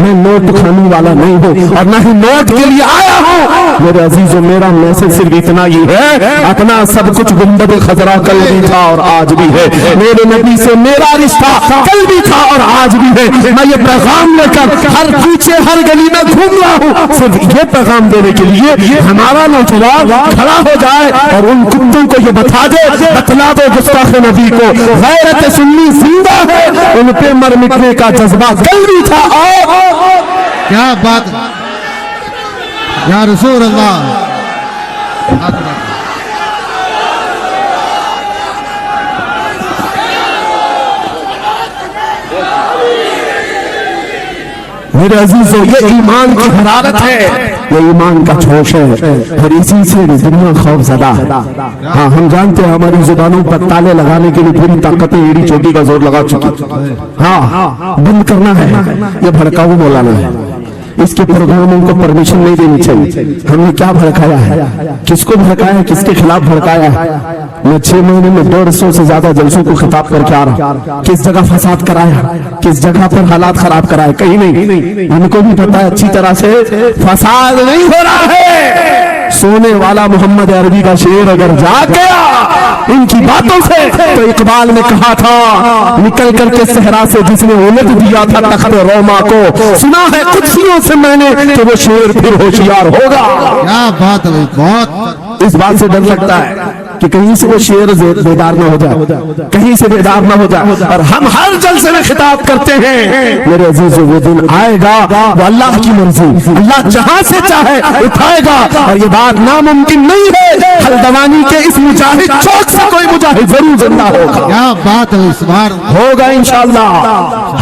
मैं नोट खाने वाला नहीं हूँ और न ही नोट के लिए आया हूँ। मेरे अजीजों, मेरा मैसेज सिर्फ इतना ही है, अपना सब कुछ गुंबद खजरा कल भी था और आज भी है, मेरे नबी से मेरा रिश्ता कल भी था और आज भी है। मैं ये पैगाम लेकर हर पीछे हर गली में घूम रहा हूँ, सिर्फ ये पैगाम देने के लिए हमारा नौजवान खड़ा हो जाए और उन कुत्तों को ये बता दो गुस्ताख नबी को गैरत सुन्नी जिंदा है, उन पे मर मिटने का जज्बा कल भी था। और
क्या बात या रसूल अल्लाह।
मेरे अजीजों, ये ईमान की हरारत है, ये ईमान का जोश है और इसी से दुनिया खौफज़दा है। हाँ, हम जानते हैं हमारी जुबानों पर ताले लगाने के लिए पूरी ताकतें एड़ी चोटी का जोर लगा चुकी। हाँ, बंद करना है, ये भड़काऊ मौलाना है, इसके प्रोग्रामों को परमिशन नहीं देनी चाहिए। हमने क्या भड़काया है, किसको भड़काया है, किसके खिलाफ भड़काया है। मैं 6 महीने में 150 से ज्यादा जलसों को खिताब करके आ रहा, किस जगह फसाद कराया, किस जगह पर हालात खराब कराए, कहीं नहीं। इनको भी पता है अच्छी तरह से फसाद नहीं हो रहा है। सोने वाला मोहम्मद अरबी का शेर अगर जाग गया इनकी बातों से, तो इकबाल ने कहा था निकल करके सहरा से जिसने उलट दिया था तख्त रोमा को, सुना है कुर्सियों से मैंने कि वो शेर फिर होशियार होगा।
क्या बात है, बहुत
इस बात से डर लगता है कि कहीं से वो शेर बेदार ना हो जाए, कहीं से बेदार ना हो जाए। और हम हर जलसे में खिताब करते हैं मेरे अजीजों, वो दिन आएगा, वो अल्लाह की मर्जी, अल्लाह जहां से चाहे उठाएगा। और ये बात नामुमकिन नहीं है, हल्द्वानी के इस मुजाहिद चौक से कोई मुजाहिद जरूर जिंदा होगा।
क्या बात है, इस बार
होगा इंशाअल्लाह।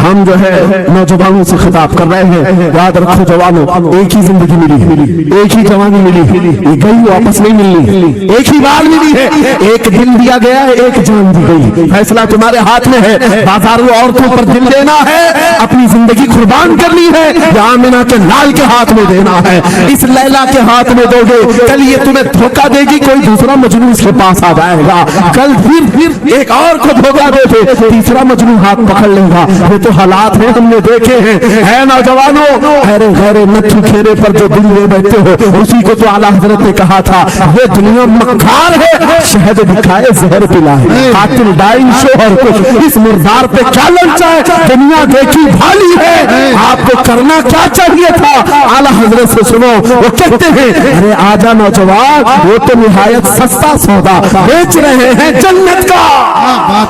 हम जो है नौजवानों से खिताब कर रहे हैं, याद रखो जवानों, एक ही जिंदगी मिली, एक ही जवानी मिली, ये गई वापस नहीं मिलनी, एक ही बार मिली है, एक दिल दिया गया है, एक जान दी गई। फैसला तुम्हारे हाथ में है, बाजारों औरतों पर दिल देना है, अपनी जिंदगी कुर्बान करनी है, या आमिना के लाल के हाथ में देना है। इस लैला के हाथ में दोगे, कल ये तुम्हें धोखा देगी, कोई दूसरा मजनू इसके पास आ जाएगा, कल फिर एक और को धोखा देते, तीसरा मजनू हाथ पकड़ लेगा। ये तो हालात है, हमने देखे हैं। है नौजवानों, अरे गैरे नथु खेरे पर जो दिल ले बैठे हो, उसी को तो आला हजरत ने कहा था, ये दुनिया मक्कार है, शहद दिखाए जहर पिलाए, कातिल डाइन शोहर को इस मुर्दार पे क्या ललचा है, दुनिया देखी भाली है, आपको करना क्या चाहिए था। आला हजरत से सुनो, वो कहते हैं, अरे आजा नौजवान, वो तो निहायत सस्ता सौदा बेच रहे हैं जन्नत का,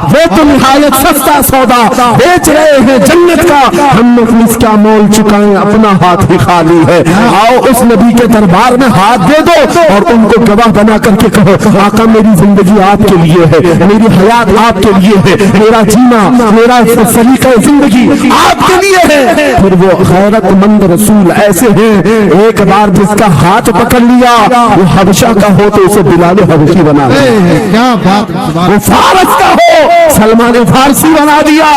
वो तो निहायत सस्ता सौदा बेच रहे हैं जन्नत का, हम मुफलिस क्या मोल चुकाएं, अपना हाथ ही खाली है। आओ उस नबी के दरबार में हाथ दे दो और उनको गवाह बना करके कहो, आका मेरी जिंदगी आपके लिए है, मेरी हयात आपके लिए है, मेरा जीना, मेरा सलीका जिंदगी आपके लिए है। फिर वो गैरतमंद रसूल ऐसे हैं, एक बार जिसका हाथ पकड़ लिया, वो हबशा का हो तो उसे बिलाल हबशी बना दिया,
क्या बात,
वो फारस का हो सलमान फारसी बना दिया।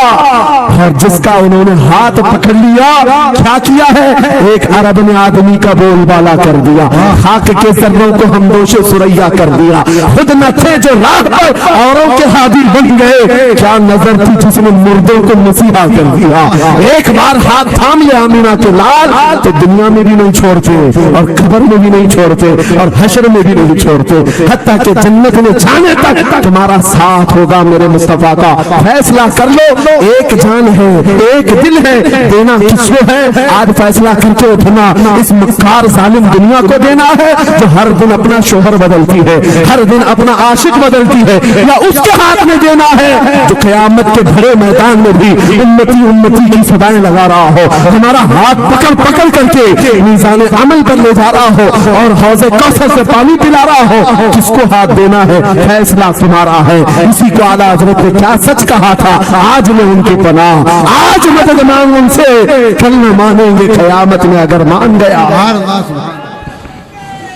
और जिसका उन्होंने हाथ पकड़ लिया, क्या किया है, एक अरब ने आदमी का बोलबाला कर दिया, खाक के सर्रों को हमदोशे सुरैया कर दिया, खुद न थे जो राह पर औरों के हादिर बन गए, क्या नजर थी जिसने मुर्दों को मसीहा कर दिया। एक बार हाथ थाम लिया आमिना के लाल, तो दुनिया में भी नहीं छोड़ते और खबर में भी नहीं छोड़ते और हशर में भी नहीं छोड़ते, हत्ता के जन्नत में जाने तक तुम्हारा साथ होगा। मेरे मुस्तफा का फैसला कर लो, एक जान है, एक दिल है, देना किसको है, आज फैसला करके उठना, इस मक्कार जालिम दुनिया को देना है जो हर दिन अपना शोहर बदलती है, हर दिन अपना आशिक बदलती है, या उसके हाथ में देना है जो क़यामत के भरे मैदान में भी उम्मती उम्मती की सदाएं लगा रहा हो, हमारा हाथ पकड़ पकड़ करके मीज़ान अमल पर ले जा रहा हो और हौज़े कौसर से पानी पिला रहा हो। किसको हाथ देना है, फैसला तुम्हारा है। इसी को आला हज़रत ने क्या सच कहा था, आज मैं उनकी पनाह, आज मदद मांग उनसे, कल न मानेंगे क़यामत में अगर मान गया।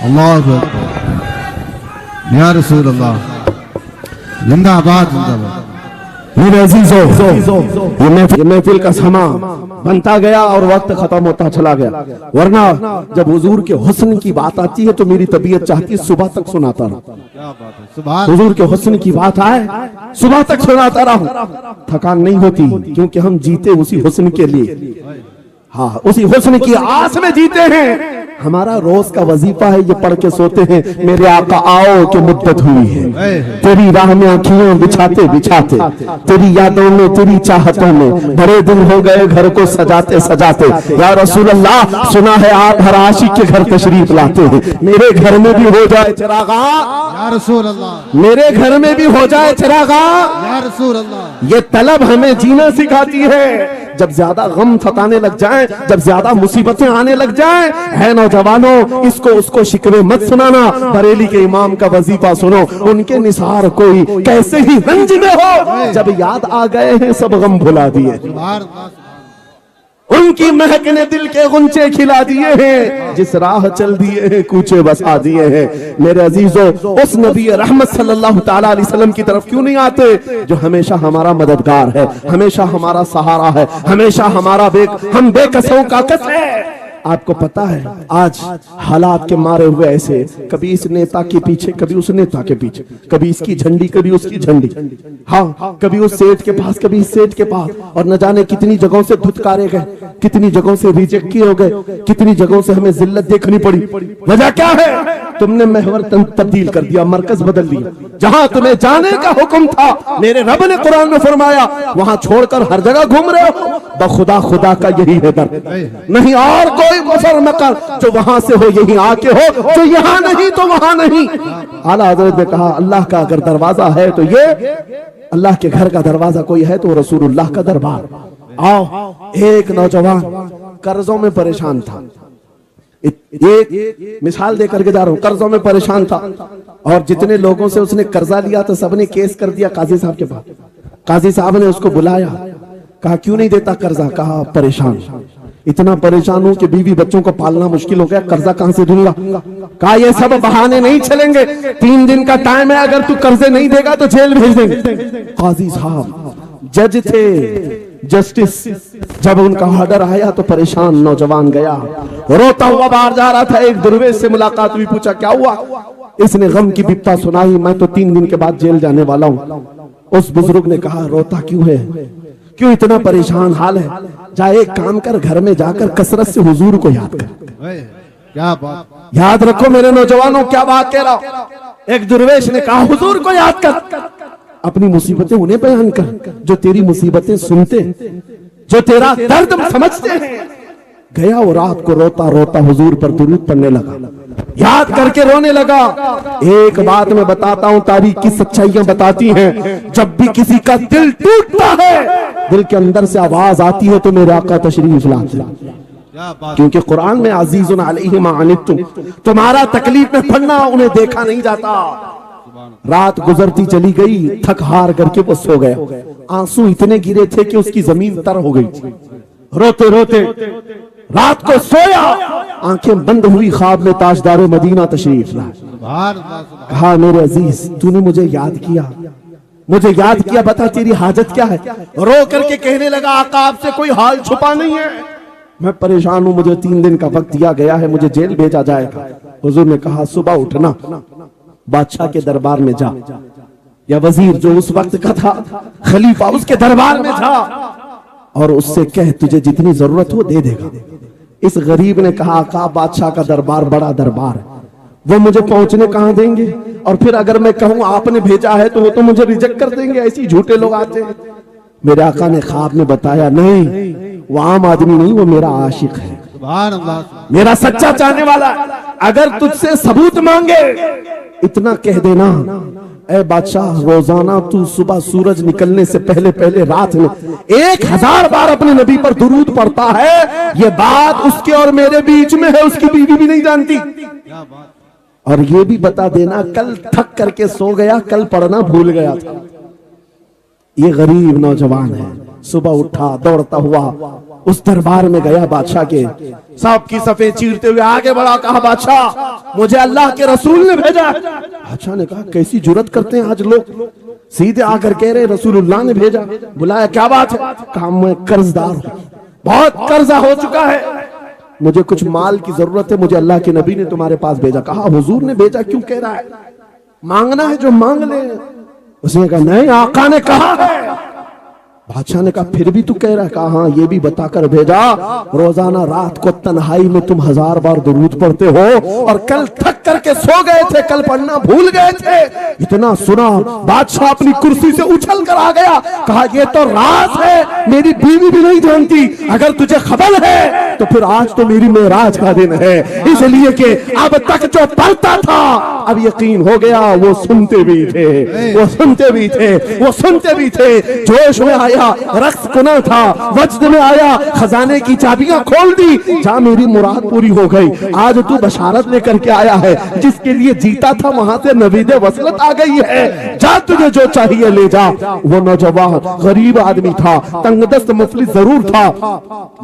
अल्लाह या रसूल अल्लाह, जिंदाबाद जिंदाबाद।
मेरे अजीजों, ये महफिल का समा बनता गया और वक्त खत्म होता चला गया, वरना जब हुजूर के हुस्न की बात आती है तो मेरी तबीयत चाहती है सुबह तक सुनाता रहा, हुजूर के हुस्न की बात आए सुबह तक सुनाता रहा, थकान नहीं होती, क्योंकि हम जीते उसी हुस्न के लिए, हाँ उसी हुस्न की आस में जीते हैं। हमारा रोज का वजीफा है, ये पढ़ के सोते हैं, मेरे आका आओ कि मुद्दत हुई है, तेरी राह में आँखियों बिछाते बिछाते, तेरी यादों में, तेरी चाहतों में, बड़े दिन हो गए घर को सजाते सजाते। या रसूल अल्लाह, सुना है आप हर आशिक के घर तशरीफ लाते हैं, मेरे घर में भी हो जाए चिरागा,
या रसूल अल्लाह,
मेरे घर में भी हो जाए चिरागा,
या रसूल अल्लाह।
ये तलब हमें जीना सिखाती है। जब ज्यादा गम सताने लग जाएं, जब ज्यादा मुसीबतें आने लग जाएं, है नौजवानों, इसको उसको शिकवे मत सुनाना, बरेली के इमाम का वजीफा सुनो, उनके निसार कोई कैसे ही रंज में हो, जब याद आ गए हैं सब गम भुला दिए, उनकी महक ने दिल के गुंचे खिला दिए हैं, जिस राह चल दिए हैं कूचे बसा दिए हैं। मेरे अजीजों, उस नबी रहमत सल्लल्लाहु ताला अलैहि वसल्लम की तरफ क्यों नहीं आते जो हमेशा हमारा मददगार है, हमेशा हमारा सहारा है, हमेशा हमारा हम बेकसों का कस है। आपको पता है आज हालात के मारे हुए ऐसे, कभी इस नेता के पीछे, कभी उस नेता के पीछे, कभी इसकी झंडी, कभी उसकी झंडी, हाँ कभी उस सेठ के पास, कभी इस सेठ के पास, और न जाने कितनी जगहों से धुतकारे गए, कितनी जगहों से रिजेक्ट किए हो गए, कितनी जगहों से हमें जिल्लत देखनी पड़ी। वजह क्या है? तुमने महवर तब्दील कर दिया, मरकज बदल दिया। जहां तुम्हें जाने का हुक्म था मेरे रब ने कुरान में फरमाया, वहां छोड़कर हर जगह घूम रहे हो। बखुदा खुदा का यही है दर, नहीं और कोई गफर मकर जो वहां से हो यही आके हो, जो यहाँ नहीं तो वहां नहीं। आला हजरत ने कहा अल्लाह का अगर दरवाजा है तो ये अल्लाह के घर का दरवाजा कोई है तो रसूलुल्लाह का दरबार। आओ, एक नौजवान कर्जों में परेशान था, एक मिसाल देकर के जा रहा हूं, कर्जों में परेशान था और जितने लोगों से उसने कर्जा लिया तो सबने केस कर दिया काजी साहब के पास। काजी साहब ने उसको बुलाया, कहा क्यों नहीं देता कर्जा? कहा परेशान, इतना परेशान हूं कि बीवी बच्चों को पालना मुश्किल हो गया, कर्जा कहां से दूंगा? कहा ये सब बहाने नहीं चलेंगे, 3 दिन का टाइम है, अगर तू कर्जे नहीं देगा तो जेल भेज देंगे। काजी साहब जज थे, जस्टिस, जब उनका ऑर्डर आया तो परेशान नौजवान गया, रोता हुआ बाहर जा रहा था। एक दुर्वेश से मुलाकात हुई, पूछा क्या हुआ? इसने गम की बिपता सुनाई, मैं तो 3 दिन के बाद जेल जाने वाला हूं। उस बुजुर्ग ने कहा रोता क्यों है, क्यों इतना परेशान हाल है? जा एक काम कर, घर में जाकर कसरत से हुजूर को याद कर।
क्या बात,
याद रखो मेरे नौजवानों, क्या बात कह रहा हूं। एक दुर्वेश ने कहा हुजूर को याद कर, अपनी मुसीबतें उन्हें बयान कर जो तेरी मुसीबतें सुनते, जो तेरा दर्द समझते हैं। गया वो रात को रोता रोता हुजूर पर दुरूद पढ़ने लगा, याद करके रोने लगा। एक बात मैं बताता हूं, तारीख की सच्चाइयां बताती हैं, जब भी किसी का दिल टूटता है, दिल के अंदर से आवाज आती है तो मेरे आका तशरीफ लाते हैं। क्योंकि कुरान में अजीजुन अलैहि मा अनित्तुम, तुम्हारा तकलीफ में पड़ना उन्हें देखा नहीं जाता। रात गुजरती चली गई, थक हार करके वो सो गया। आंसू इतने गिरे थे कि उसकी जमीन तर हो गई थी। रोते रोते रात को सोया, आंखें बंद हुई, ख्वाब में ताजदार मदीना तशरीफ लाए। कहा मेरे अजीज तूने मुझे याद किया, मुझे याद किया, बता तेरी हाजत क्या है? रो करके कहने लगा आका आपसे कोई हाल छुपा नहीं है, मैं परेशान हूं, मुझे 3 दिन का वक्त दिया गया है, मुझे जेल भेजा जाएगा। हुजूर ने कहा सुबह उठना, बादशाह के दरबार में जा, या वजीर जो उस वक्त का था, खलीफा, उसके दरबार में जा और उससे कह तुझे जितनी जरूरत हो दे देगा। इस गरीब ने कहा आका बादशाह का दरबार बड़ा दरबार है, वो मुझे पहुंचने कहां देंगे, और फिर अगर मैं कहूं आपने भेजा है तो वो तो मुझे रिजेक्ट कर देंगे, ऐसे झूठे लोग आते हैं। मेरे आका ने ख्वाब में बताया नहीं, वो आम आदमी नहीं, वो मेरा आशिक है, मेरा सच्चा चाहने वाला। अगर तुझसे सबूत मांगे इतना कह देना, ए बादशाह रोजाना तू सुबह सूरज निकलने से पहले पहले रात में 1000 बार अपने नबी पर दुरूद पढ़ता है, ये बात उसके और मेरे बीच में है, उसकी बीवी भी नहीं जानती। और ये भी बता देना कल थक करके सो गया, कल पढ़ना भूल गया था। ये गरीब नौजवान है, सुबह उठा दौड़ता हुआ उस दरबार में गया, बादशाह के सब की सफेद चीरते हुए आगे बढ़ा, कहा बादशाह मुझे अल्लाह के रसूल ने भेजा। बादशाह ने कहा कैसी जुर्रत करते हैं आज लोग, सीधे आकर कह रहे रसूलुल्लाह ने भेजा। बुलाया क्या बात है? कहा मैं कर्जदार हूं, बहुत कर्जा हो चुका है, मुझे कुछ माल की जरूरत है, मुझे अल्लाह के नबी ने तुम्हारे पास भेजा। कहा हुजूर ने भेजा, क्यों कह रहा है? मांगना है जो मांग ले। उसने कहा नहीं आका ने कहा है। बादशाह ने कहा फिर भी तू कह रहा है? कहा हाँ ये भी बताकर भेजा, रोजाना रात को तन्हाई में तुम 1000 बार दुरूद पढ़ते हो, और कल थक करके सो गए थे, कल पढ़ना भूल गए थे। इतना सुना बादशाह अपनी कुर्सी से उछल कर आ गया, कहा ये तो राज है, मेरी बीवी भी नहीं जानती, अगर तुझे खबर है तो फिर आज तो मेरी मेराज का दिन है, इसलिए कि अब तक जो पढ़ता था अब यकीन हो गया वो सुनते भी थे, वो सुनते भी थे, वो सुनते भी थे। जोश में आया, रक्स कुना था, वज्द में आया, खजाने की चाबियां खोल दी, जा मेरी मुराद पूरी हो गई। आज तू बशारत लेकर के आया है, जिसके लिए जीता था वहां से नवीद वसलत आ गई है, जा तुझे जो चाहिए ले जा। वो नौजवान गरीब आदमी था, तंगदस्त मुफलिस जरूर था,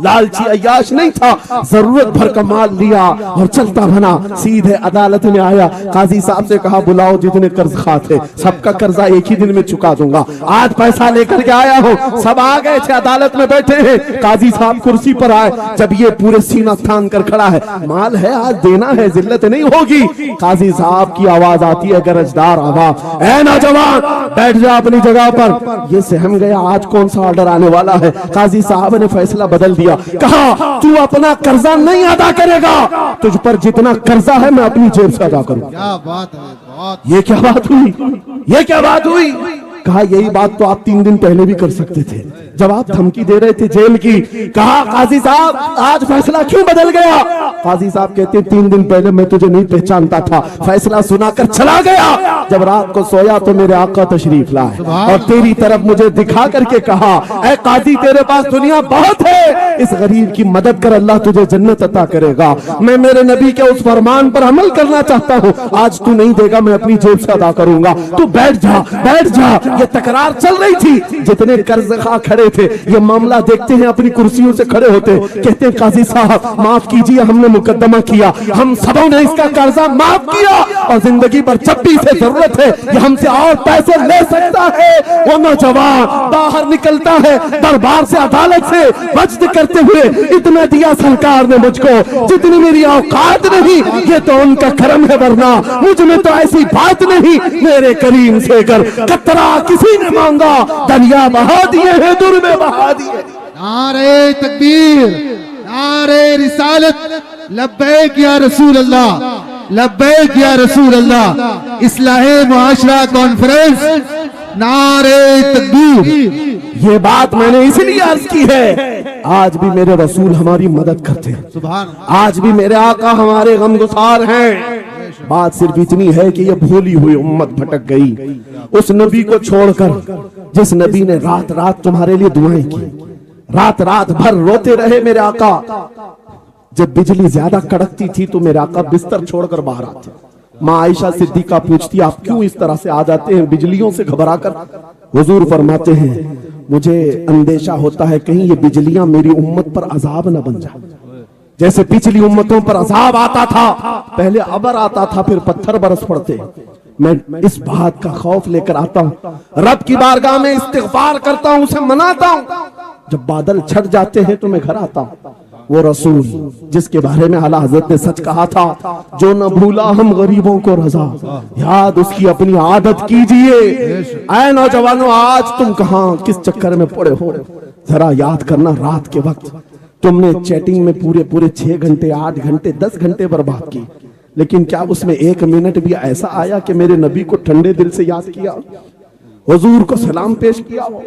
लालची अय्याश नहीं था, जरूरत भर का माल लिया और चलता बना, सीधे अदालत में आया। काजी साहब से कहा बुलाओ जितने कर्ज खा थे, सबका कर्जा एक ही दिन में चुका दूंगा, आज पैसा लेकर के आया हूं। हूँ। सब आ गए थे, अदालत में बैठे हैं, काजी साहब कुर्सी पर आए। जब ये पूरे सीना तान कर खड़ा है, माल है आज देना है, जिल्लत नहीं होगी। काजी साहब की आवाज आती है, गरजदार आवाज, ऐ नौजवान बैठ जा अपनी जगह पर। ये सहम गया, आज कौन सा ऑर्डर आने वाला है। काजी साहब ने फैसला बदल दिया, कहा तू अपना कर्जा नहीं अदा करेगा, तुझ पर जितना कर्जा है मैं अपनी जेब से अदा करूं।
क्या बात है, बहुत।
ये क्या बात हुई, ये क्या बात हुई। कहा यही बात तो आप 3 दिन पहले भी कर सकते थे, जब आप धमकी दे रहे थे जेल की। कहा काजी साहब आज फैसला क्यों बदल गया। काजी साहब कहते 3 दिन पहले मैं तुझे नहीं पहचानता था, फैसला सुनाकर चला गया। जब रात को सोया तो मेरे आका तशरीफ लाए और तेरी तरफ मुझे दिखा करके कहा, ऐ काजी तेरे पास दुनिया बहुत है, इस गरीब की मदद कर, अल्लाह तुझे जन्नत अता करेगा। मैं मेरे नबी के उस फरमान पर अमल करना चाहता हूँ, आज तू नहीं देगा मैं अपनी जेब से अदा करूंगा, तू बैठ जा बैठ जा। ये तकरार चल रही थी, जितने कर्ज खा खड़े थे ये मामला देखते हैं अपनी कुर्सियों से खड़े होते, कहते हैं काजी साहब माफ कीजिए, हमने मुकदमा किया, हम सबों ने इसका कर्जा माफ किया और जिंदगी भर जब भी इसे जरूरत है ये हमसे और पैसे ले सकता है। वो नौजवान बाहर निकलता है दरबार से, अदालत से वज्द करते हुए, इतना दिया सरकार ने मुझको जितनी मेरी औकात नहीं, ये तो उनका करम है, वरना मुझ में तो ऐसी बात नहीं। मेरे करीम से कर कतरा किसी ने मांगा, दरिया बहा दिए हैं, दुर में बहा दिए।
नारे तकबीर, नारे रिसालत, लब्बैक या रसूल अल्लाह, लब्बैक या रसूल अल्लाह। इस्लाहे मुआशरा कॉन्फ्रेंस, नारे तकबीर।
ये बात मैंने इसलिए अर्ज की है, आज भी मेरे रसूल हमारी मदद करते हैं,
सुभान,
आज भी मेरे आका हमारे गमगुसार हैं। बात सिर्फ इतनी है कि ये भूली हुई उम्मत भटक गई उस नबी को छोड़कर, जिस नबी ने रात रात तुम्हारे लिए दुआएं की, रात रात भर रोते रहे मेरे आका। जब बिजली ज्यादा कड़कती थी तो मेरे आका बिस्तर छोड़कर बाहर आते। माँ आयशा सिद्दीका पूछती, आप क्यों इस तरह से आ जाते हैं बिजलियों से घबराकर। हुजूर फरमाते हैं, मुझे अंदेशा होता है कहीं ये बिजलियां मेरी उम्मत पर अजाब न बन जाए। जैसे पिछली उम्मतों पर अजाब आता था, पहले अबर आता था फिर पत्थर बरस पड़ते, मैं इस बात का खौफ लेकर आता हूँ, रब की बारगाह में इस्तिग़फार करता हूँ, उसे मनाता हूँ। जब बादल छट जाते हैं तो मैं घर आता हूँ। वो रसूल जिसके बारे में आला हज़रत ने सच कहा था, जो न भूला हम गरीबों को रजा, याद उसकी अपनी आदत कीजिए। ऐ नौजवानों, आज तुम कहां किस चक्कर में पड़े हो, जरा याद करना। रात के वक्त तुमने चैटिंग में पूरे पूरे 6 घंटे 8 घंटे 10 घंटे बर्बाद की, लेकिन क्या उसमें 1 मिनट भी ऐसा आया कि मेरे नबी को ठंडे दिल से याद किया, हुजूर को सलाम पेश किया हो,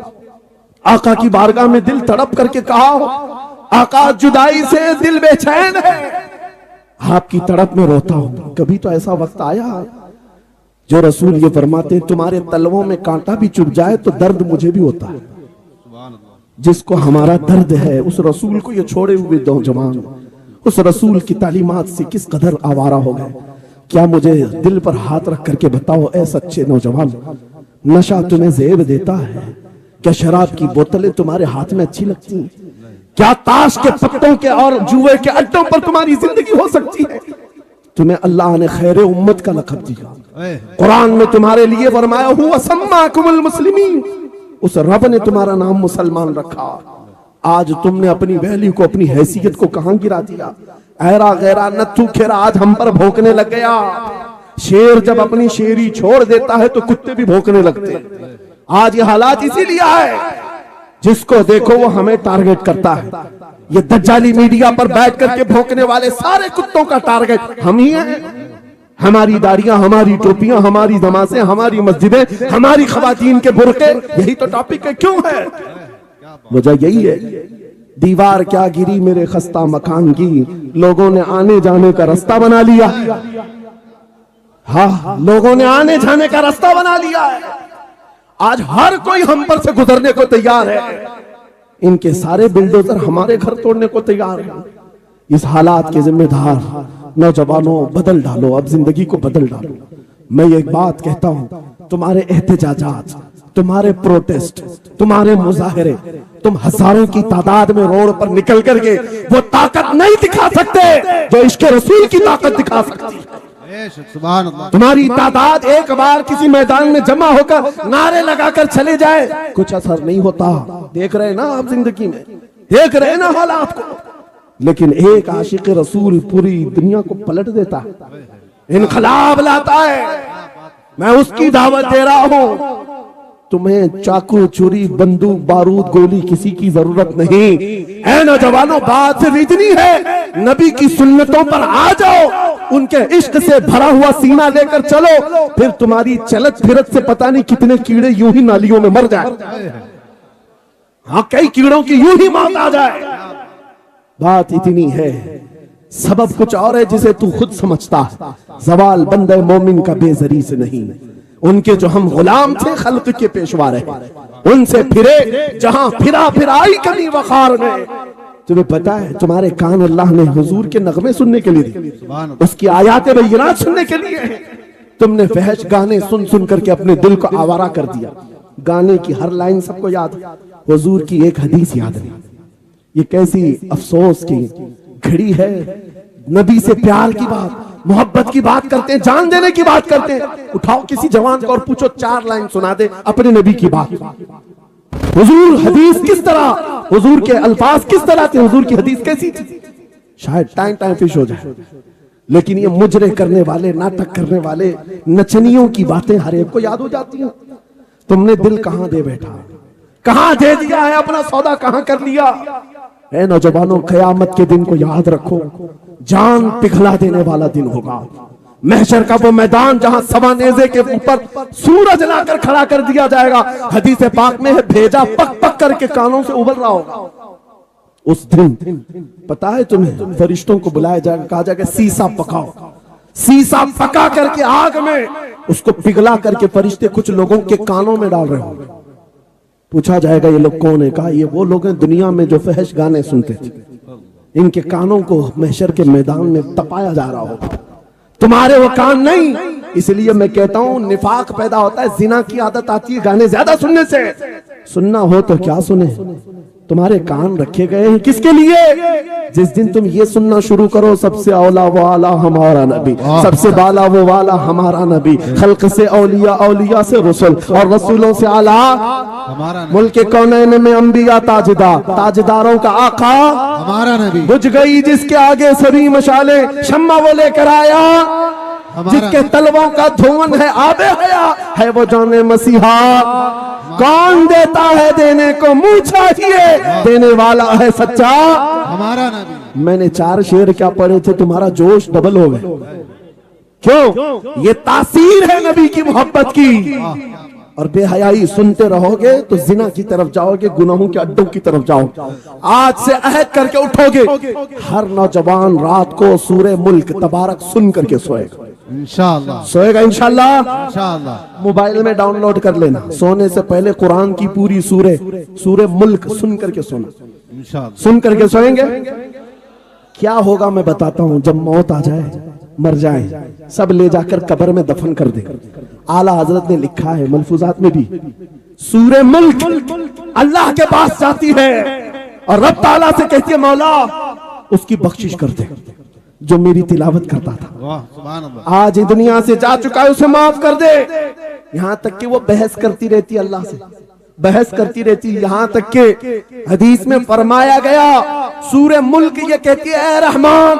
आका की बारगाह में दिल तड़प करके कहा हो, आका जुदाई से दिल बेचैन है, आपकी तड़प में रोता हूं। कभी तो ऐसा वक्त आया जो रसूल ये फरमाते हैं, तुम्हारे तलवों में कांटा भी चुभ जाए तो दर्द मुझे भी होता है। जिसको हमारा दर्द है उस रसूल को ये छोड़े हुए नौजवान उस रसूल की तालीमात से किस कदर आवारा हो गए। क्या मुझे दिल पर हाथ रख करके बताओ, ऐ सच्चे नौजवान, नशा तुम्हें ज़ेब देता है? क्या शराब की बोतलें तुम्हारे हाथ में अच्छी लगती हैं? क्या ताश के पत्तों के और जुए के अड्डों पर तुम्हारी जिंदगी हो सकती है? तुम्हें अल्लाह ने खैर उम्मत का लक़ब दिया, कुरान में तुम्हारे लिए फरमाया हुआ सम्माकुमुल मुस्लिमीन, उस रब ने तुम्हारा नाम मुसलमान रखा। आज तुमने अपनी वैल्यू को, अपनी हैसियत को कहां गिरा दिया? ऐरा गैरा नत्थू खेरा आज हम पर भौंकने लग गया। शेर जब अपनी शेरी छोड़ देता है तो कुत्ते भी भौंकने लगते हैं। आज ये हालात इसीलिए है, जिसको देखो वो हमें टारगेट करता है। ये दज्जाली मीडिया पर बैठ करके भौंकने वाले सारे कुत्तों का टारगेट हम ही हैं। हमारी दाढ़ियां, हमारी टोपियां, हमारी नमाज़ें, हमारी मस्जिदें, हमारी खवातीन के बुरके, यही तो टॉपिक है। क्यों है? वजह यही है, दीवार क्या गिरी मेरे खस्ता मकान की, लोगों ने आने जाने का रास्ता बना लिया। हाँ, लोगों ने आने जाने का रास्ता बना लिया है। आज हर कोई हम पर से गुजरने को तैयार है। इनके सारे बुलडोजर हमारे घर तोड़ने को तैयार है। इस हालात के जिम्मेदार नौजवानों बदल डालो, अब जिंदगी को बदल डालो। मैं एक बात कहता हूं, तुम्हारे एहतजाजात, तुम्हारे प्रोटेस्ट, तुम्हारे मुजाहरे, तुम हजारों की तादाद में रोड पर निकल करके वो ताकत नहीं दिखा सकते जो इश्क रसूल की ताकत दिखा सकती है।
सुभान अल्लाह।
तुम्हारी तादाद एक बार किसी मैदान में जमा होकर नारे लगाकर चले जाए, कुछ असर नहीं होता। देख रहे हैं ना आप जिंदगी में, देख रहे हैं ना हालात को। लेकिन एक आशिक रसूल पूरी दुनिया को पलट देता है, इनकलाब लाता है। मैं उसकी दावत दे रहा हूं। तुम्हें चाकू छुरी बंदूक बारूद गोली किसी की जरूरत नहीं। ऐ नौजवानों, बात सिर्फ इतनी है, नबी की सुन्नतों पर आ जाओ, उनके इश्क से भरा हुआ सीना लेकर चलो, फिर तुम्हारी चलत फिरत से पता नहीं कितने कीड़े यूं ही नालियों में मर जाए। हाँ, कई कीड़ों की यूं ही मौत आ जाए। बात इतनी है, सबब कुछ और है जिसे तू खुद समझता है। सवाल बंदे मोमिन का बेजरी से नहीं, उनके जो हम गुलाम थे खल्क के पेशवा रहे, उनसे फिरे जहां फिरा आई कभी वखार में। तुम्हें पता है तुम्हारे कान अल्लाह ने हुजूर के नगमे सुनने के लिए दिए, उसकी आयात बय्यिनात सुनने के लिए। तुमने फहश गाने सुन सुन करके अपने दिल को आवारा कर दिया। गाने की हर लाइन सबको याद, हुजूर की एक हदीस याद नहीं। ये कैसी अफसोस की घड़ी है। नबी से प्यार की बात, मोहब्बत की बात करते हैं, जान देने की बात करते हैं। उठाओ किसी जवान को और पूछो 4 लाइन सुना दे अपने नबी की बात। हुजूर हदीस किस तरह, हुजूर के अल्फाज किस तरह थे, हुजूर की हदीस कैसी थी, शायद टाइम फिश हो जाए। लेकिन ये मुजरे करने वाले, नाटक करने वाले, नचनियों की बातें हर एक को याद हो जाती हैं। तुमने दिल कहां दे बैठा, कहां दे दिया है, अपना सौदा कहां कर लिया। ऐ नौजवानों, कयामत के दिन को याद रखो, जान पिघला देने वाला दिन होगा। महशर का वो मैदान जहां सवा नेज़े के ऊपर सूरज लाकर खड़ा कर दिया जाएगा। हदीस पाक में है, भेजा पक पक करके कानों से उबल रहा होगा। उस दिन पता है तुम्हें, फरिश्तों को बुलाया जाएगा, कहा जाएगा सीसा पकाओ। सीसा पका करके आग में उसको पिघला करके फरिश्ते कुछ लोगों के कानों में डाल रहे होंगे। पूछा जाएगा ये लोग कौन है? कहा ये वो लोग हैं दुनिया में जो फहश गाने सुनते थे, इनके कानों को महशर के मैदान में तपाया जा रहा होगा। तुम्हारे वो कान नहीं। इसलिए मैं कहता हूं निफाक पैदा होता है, जिना की आदत आती है गाने ज्यादा सुनने से। सुनना हो तो क्या सुने, तुम्हारे कान रखे गए हैं किसके लिए? जिस दिन तुम ये सुनना शुरू करो, सबसे औला वो आला हमारा नबी, सबसे बाला वो वाला हमारा नबी, खल्क से औलिया, औलिया से रसूल और रसूलों से आला हमारा, मुल्क कौनैन में अंबिया ताजदार, ताजदारों का आका
हमारा नबी।
बुझ गई जिसके आगे सभी मशाले, शम्मा वो लेकर आया, जिसके तलवों का धुआं है आबे हया, है वो जाने मसीहा। कौन देता है देने को मुंह चाहिए, देने वाला है सच्चा
हमारा नबी।
मैंने 4 शेर क्या पढ़े थे, तुम्हारा जोश डबल हो गए। क्यों? ये तासीर है नबी की मोहब्बत की। और बेहयाई सुनते रहोगे तो जिना की तरफ जाओगे, गुनाहों के अड्डों की तरफ जाओगे। आज से अहद करके उठोगे, हर नौजवान रात को सूरे मुल्क तबारक सुन करके सोएगा।
इंशाअल्लाह
सोएगा इंशाअल्लाह।
इंशाअल्लाह
मोबाइल में डाउनलोड कर लेना, सोने से पहले कुरान की पूरी सूरे मुल्क सुन करके सोना।
इंशाअल्लाह
सुन करके सोएंगे। क्या होगा मैं बताता हूं। जब मौत आ जाए, मर जाए, सब ले जाकर कब्र में दफन कर दे। आला हजरत ने लिखा है मलफूजात में भी, सूरे मुल्क अल्लाह के पास जाती है और रब ताला से कहती है मौला उसकी बख्शिश कर दे जो मेरी तिलावत करता था।
वाह सुभान अल्लाह।
आज दुनिया से जा चुका है, उसे माफ कर दे। यहां तक कि वो बहस करती रहती है अल्लाह से, बहस करती रहती। यहां तक के हदीस में फरमाया गया, सूरे मुल्क ये कहती है ऐ रहमान,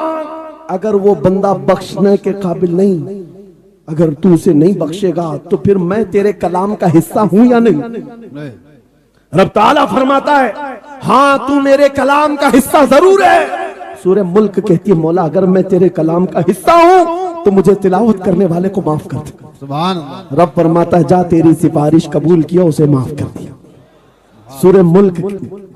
अगर वो बंदा बख्शने के काबिल नहीं, अगर तू उसे नहीं बख्शेगा तो फिर मैं तेरे कलाम का हिस्सा हूं या नहीं? रब ताला फरमाता है हां तू मेरे कलाम का हिस्सा जरूर है। सूरे मुल्क कहती है मौला अगर मैं तेरे कलाम का हिस्सा हूं तो मुझे तिलावत करने वाले को माफ कर दे।
सुभान अल्लाह।
रब फरमाता है जा तेरी सिफारिश कबूल किया, उसे माफ कर दिया। सूरे मुल्क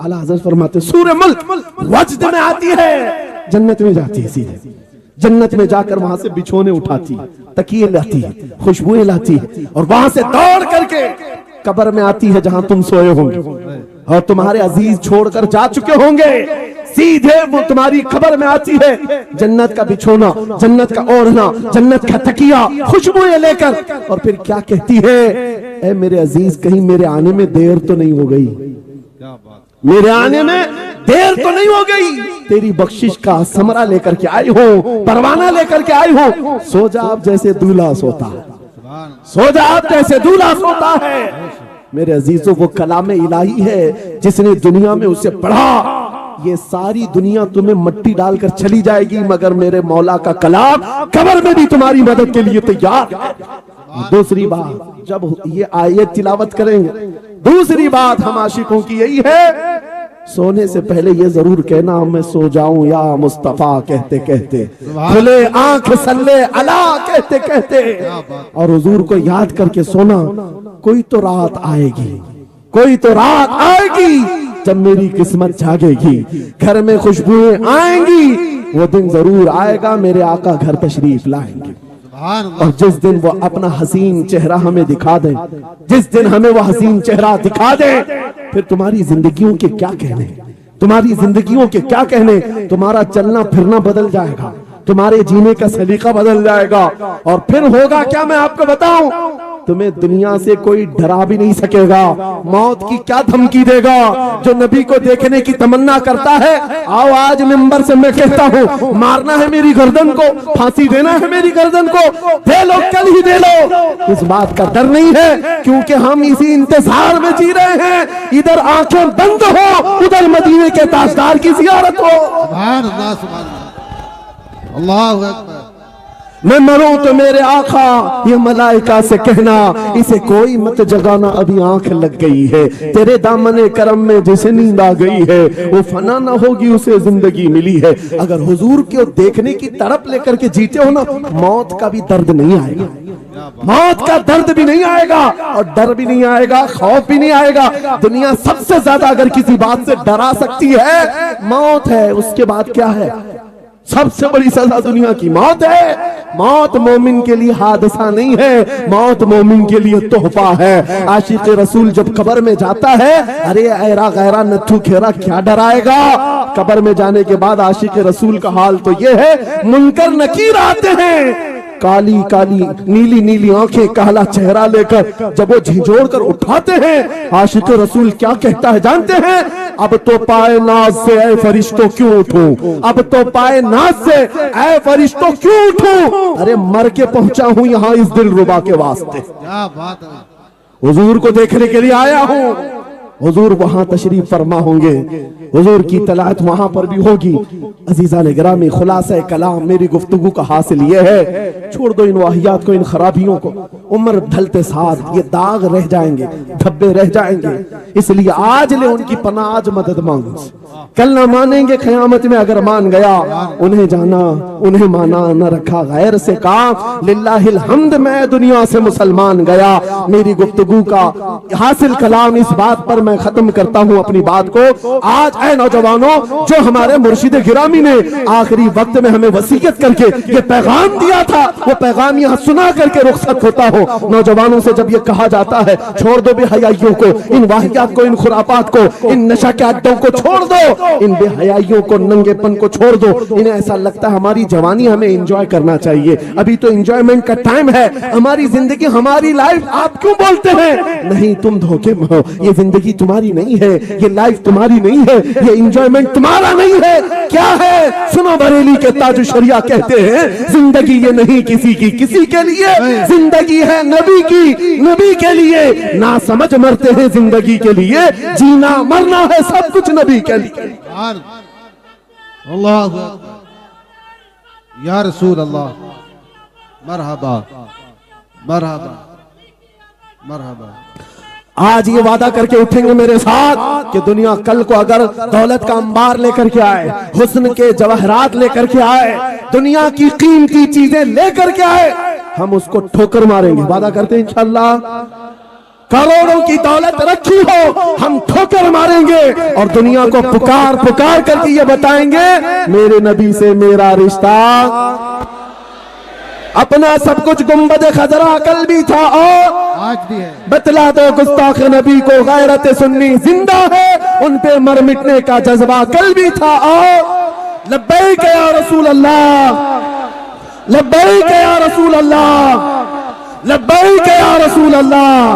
आला हज़रत फरमाते सूरे मुल्क वजद में आती है, जन्नत में जाती है, सीधे जन्नत में जाकर वहां से बिछोने उठाती, तकिए लाती है, खुशबुएं लाती है और वहां से दौड़ करके कब्र में आती है जहां तुम सोए होंगे और तुम्हारे अजीज छोड़कर जा चुके होंगे। सीधे वो तुम्हारी कब्र में आती है, जन्नत का बिछोना, जन्नत का ओढ़ना, जन्नत का तकिया, खुशबुएं लेकर, और फिर क्या कहती है, ए मेरे अजीज कहीं मेरे आने में देर तो नहीं हो गई,
क्या बात,
मेरे आने में देर तो नहीं हो गई, तेरी बख्शिश का समरा लेकर के आई हो, परवाना लेकर के आई हो। सो जा आप जैसे दूल्हा सोता है, सो जा आप जैसे दूल्हा सोता है। मेरे अजीजों, वो कलामे इलाही है, जिसने दुनिया में उसे पढ़ा, ये सारी दुनिया तुम्हें मट्टी डालकर चली जाएगी, मगर मेरे मौला का कलाम कब्र में भी तुम्हारी मदद के लिए तैयार है। दूसरी बात, जब ये आयत तिलावत करेंगे, दूसरी बात हम आशिकों की यही है, सोने से पहले ये जरूर कहना, मैं सो जाऊं या मुस्तफा कहते कहते, खुले आंख सल्ले अला कहते कहते, और हुजूर को याद करके सोना। कोई तो रात आएगी, कोई तो रात आएगी जब मेरी किस्मत जागेगी, घर में खुशबुएं आएंगी, वो दिन जरूर आएगा, मेरे आका घर तशरीफ लाएंगे। और जिस दिन वो अपना हसीन चेहरा हमें दिखा दे, जिस दिन हमें वो हसीन चेहरा दिखा दे, फिर तुम्हारी जिंदगियों के क्या कहने, तुम्हारी जिंदगियों के क्या कहने। तुम्हारा चलना फिरना बदल जाएगा, तुम्हारे जीने का सलीका बदल जाएगा, और फिर होगा क्या मैं आपको बताऊं, तुम्हें दुनिया से कोई डरा भी नहीं सकेगा। मौत की क्या धमकी देगा। जो नबी को देखने की तमन्ना करता है, आओ आज मिंबर से मैं कहता हूँ, मारना है मेरी गर्दन को, फांसी देना है मेरी गर्दन को, दे लो, कल ही दे लो। इस बात का डर नहीं है, क्योंकि हम इसी इंतजार में जी रहे हैं, इधर आंखें बंद हो, उधर मदीने के ताजदार की जियारत हो।
सुभान अल्लाह, सुभान अल्लाह, अल्लाहु अकबर।
मैं मरूं तो मेरे आका ये मलाइका से कहना, इसे कोई मत जगाना, अभी आंख लग गई है, तेरे दामने करम में जिसे नींद आ गई है, वो फना ना होगी, उसे जिंदगी मिली है। अगर हुजूर को देखने की तड़प लेकर के जीते हो ना, मौत का भी दर्द नहीं आएगा, मौत का दर्द भी नहीं आएगा, और डर भी नहीं आएगा, खौफ भी नहीं आएगा। दुनिया सबसे ज्यादा अगर किसी बात से डरा सकती है, मौत है। उसके बाद क्या है? सबसे बड़ी सजा दुनिया की मौत है। मौत मोमिन के लिए हादसा नहीं है, मौत मोमिन के लिए तोहफा है। आशिक रसूल जब कब्र में जाता है, अरे ऐरा गैरा नथु खेरा क्या डराएगा। कब्र में जाने के बाद आशिक रसूल का हाल तो ये है, मुनकर नकीर आते हैं, काली काली नीली नीली आंखें, काला चेहरा लेकर जब वो झिझोड़ कर उठाते हैं, आशिक रसूल क्या कहता है जानते हैं? अब तो पाए नाज से ऐ फरिश्तों क्यों उठूं, अब तो पाए नाज से ऐ फरिश्तों क्यों उठूं। अरे मर के पहुंचा हूं यहाँ इस दिलरुबा के वास्ते,
क्या बात है।
हुजूर को देखने के लिए आया हूं। हुजूर वहां तशरीफ फरमा होंगे, हुजूर की तलात वहां पर भी होगी। अजीजा ने गिरामी, खुलासा कलाम मेरी गुफ्तगू का हासिल ये है, छोड़ दो इन वाहियात को, इन खराबियों को। उम्र ढलते साथ ये दाग रह जाएंगे, धब्बे रह जाएंगे, इसलिए आज ले उनकी पनाह, आज मदद मांगो। कल ना मानेंगे क़यामत में, अगर मान गया उन्हें जाना, उन्हें माना, न रखा गैर से काम। लिल्लाहिल हम्द, मैं दुनिया से मुसलमान गया। मेरी गुफ्तगू का हासिल कलाम इस बात पर मैं खत्म करता हूँ अपनी बात को। आज ऐ नौजवानों, जो हमारे मुर्शिद गिरामी ने आखिरी वक्त में हमें वसीयत करके ये पैगाम दिया था, वो पैगाम यहाँ सुना करके रुखसत होता हो। नौजवानों से जब ये कहा जाता है, छोड़ दो बेहयाइयों को, इन वाहियात को, इन खुरापात को, इन नशा के अड्डों को छोड़ दो, इन बेहयाइयों को, नंगेपन को छोड़ दो। इन्हें ऐसा लगता है हमारी जवानी हमें एंजॉय करना चाहिए, अभी तो एंजॉयमेंट का टाइम है, हमारी जिंदगी, हमारी लाइफ। आप क्यों बोलते हैं? नहीं, तुम धोखे में हो, ये जिंदगी तुम्हारी नहीं है, ये लाइफ तुम्हारी नहीं है, ये एंजॉयमेंट तुम्हारा नहीं है। क्या है? सुनो, बरेली के ताजु शरिया कहते हैं, जिंदगी ये नहीं किसी की किसी के लिए, जिंदगी है नबी की नबी के लिए। ना समझ मरते हैं जिंदगी के लिए, जीना मरना है सब कुछ नबी के लिए।
अल्लाह या रसूल अल्लाह, मरहबा मरहबा मरहबा।
आज ये वादा करके उठेंगे मेरे साथ कि दुनिया कल को अगर दौलत का अंबार लेकर के आए, हुस्न के जवाहरात लेकर के आए, दुनिया की कीमती चीजें लेकर के आए, हम उसको ठोकर मारेंगे। वादा करते हैं इंशाअल्लाह। करोड़ों की दौलत रखी हो, हम ठोकर मारेंगे और दुनिया को पुकार पुकार करके ये बताएंगे, मेरे नबी से मेरा रिश्ता। अपना सब कुछ गुंबद खजरा कल भी था और
आज भी है।
बतला दो गुस्ताख नबी को, गैरत सुन्नी जिंदा है, उन पे मर मिटने का जज्बा कल भी था और लब्बैक या रसूल अल्लाह, लब्बैक या रसूल अल्लाह, लब्बैक या रसूल अल्लाह।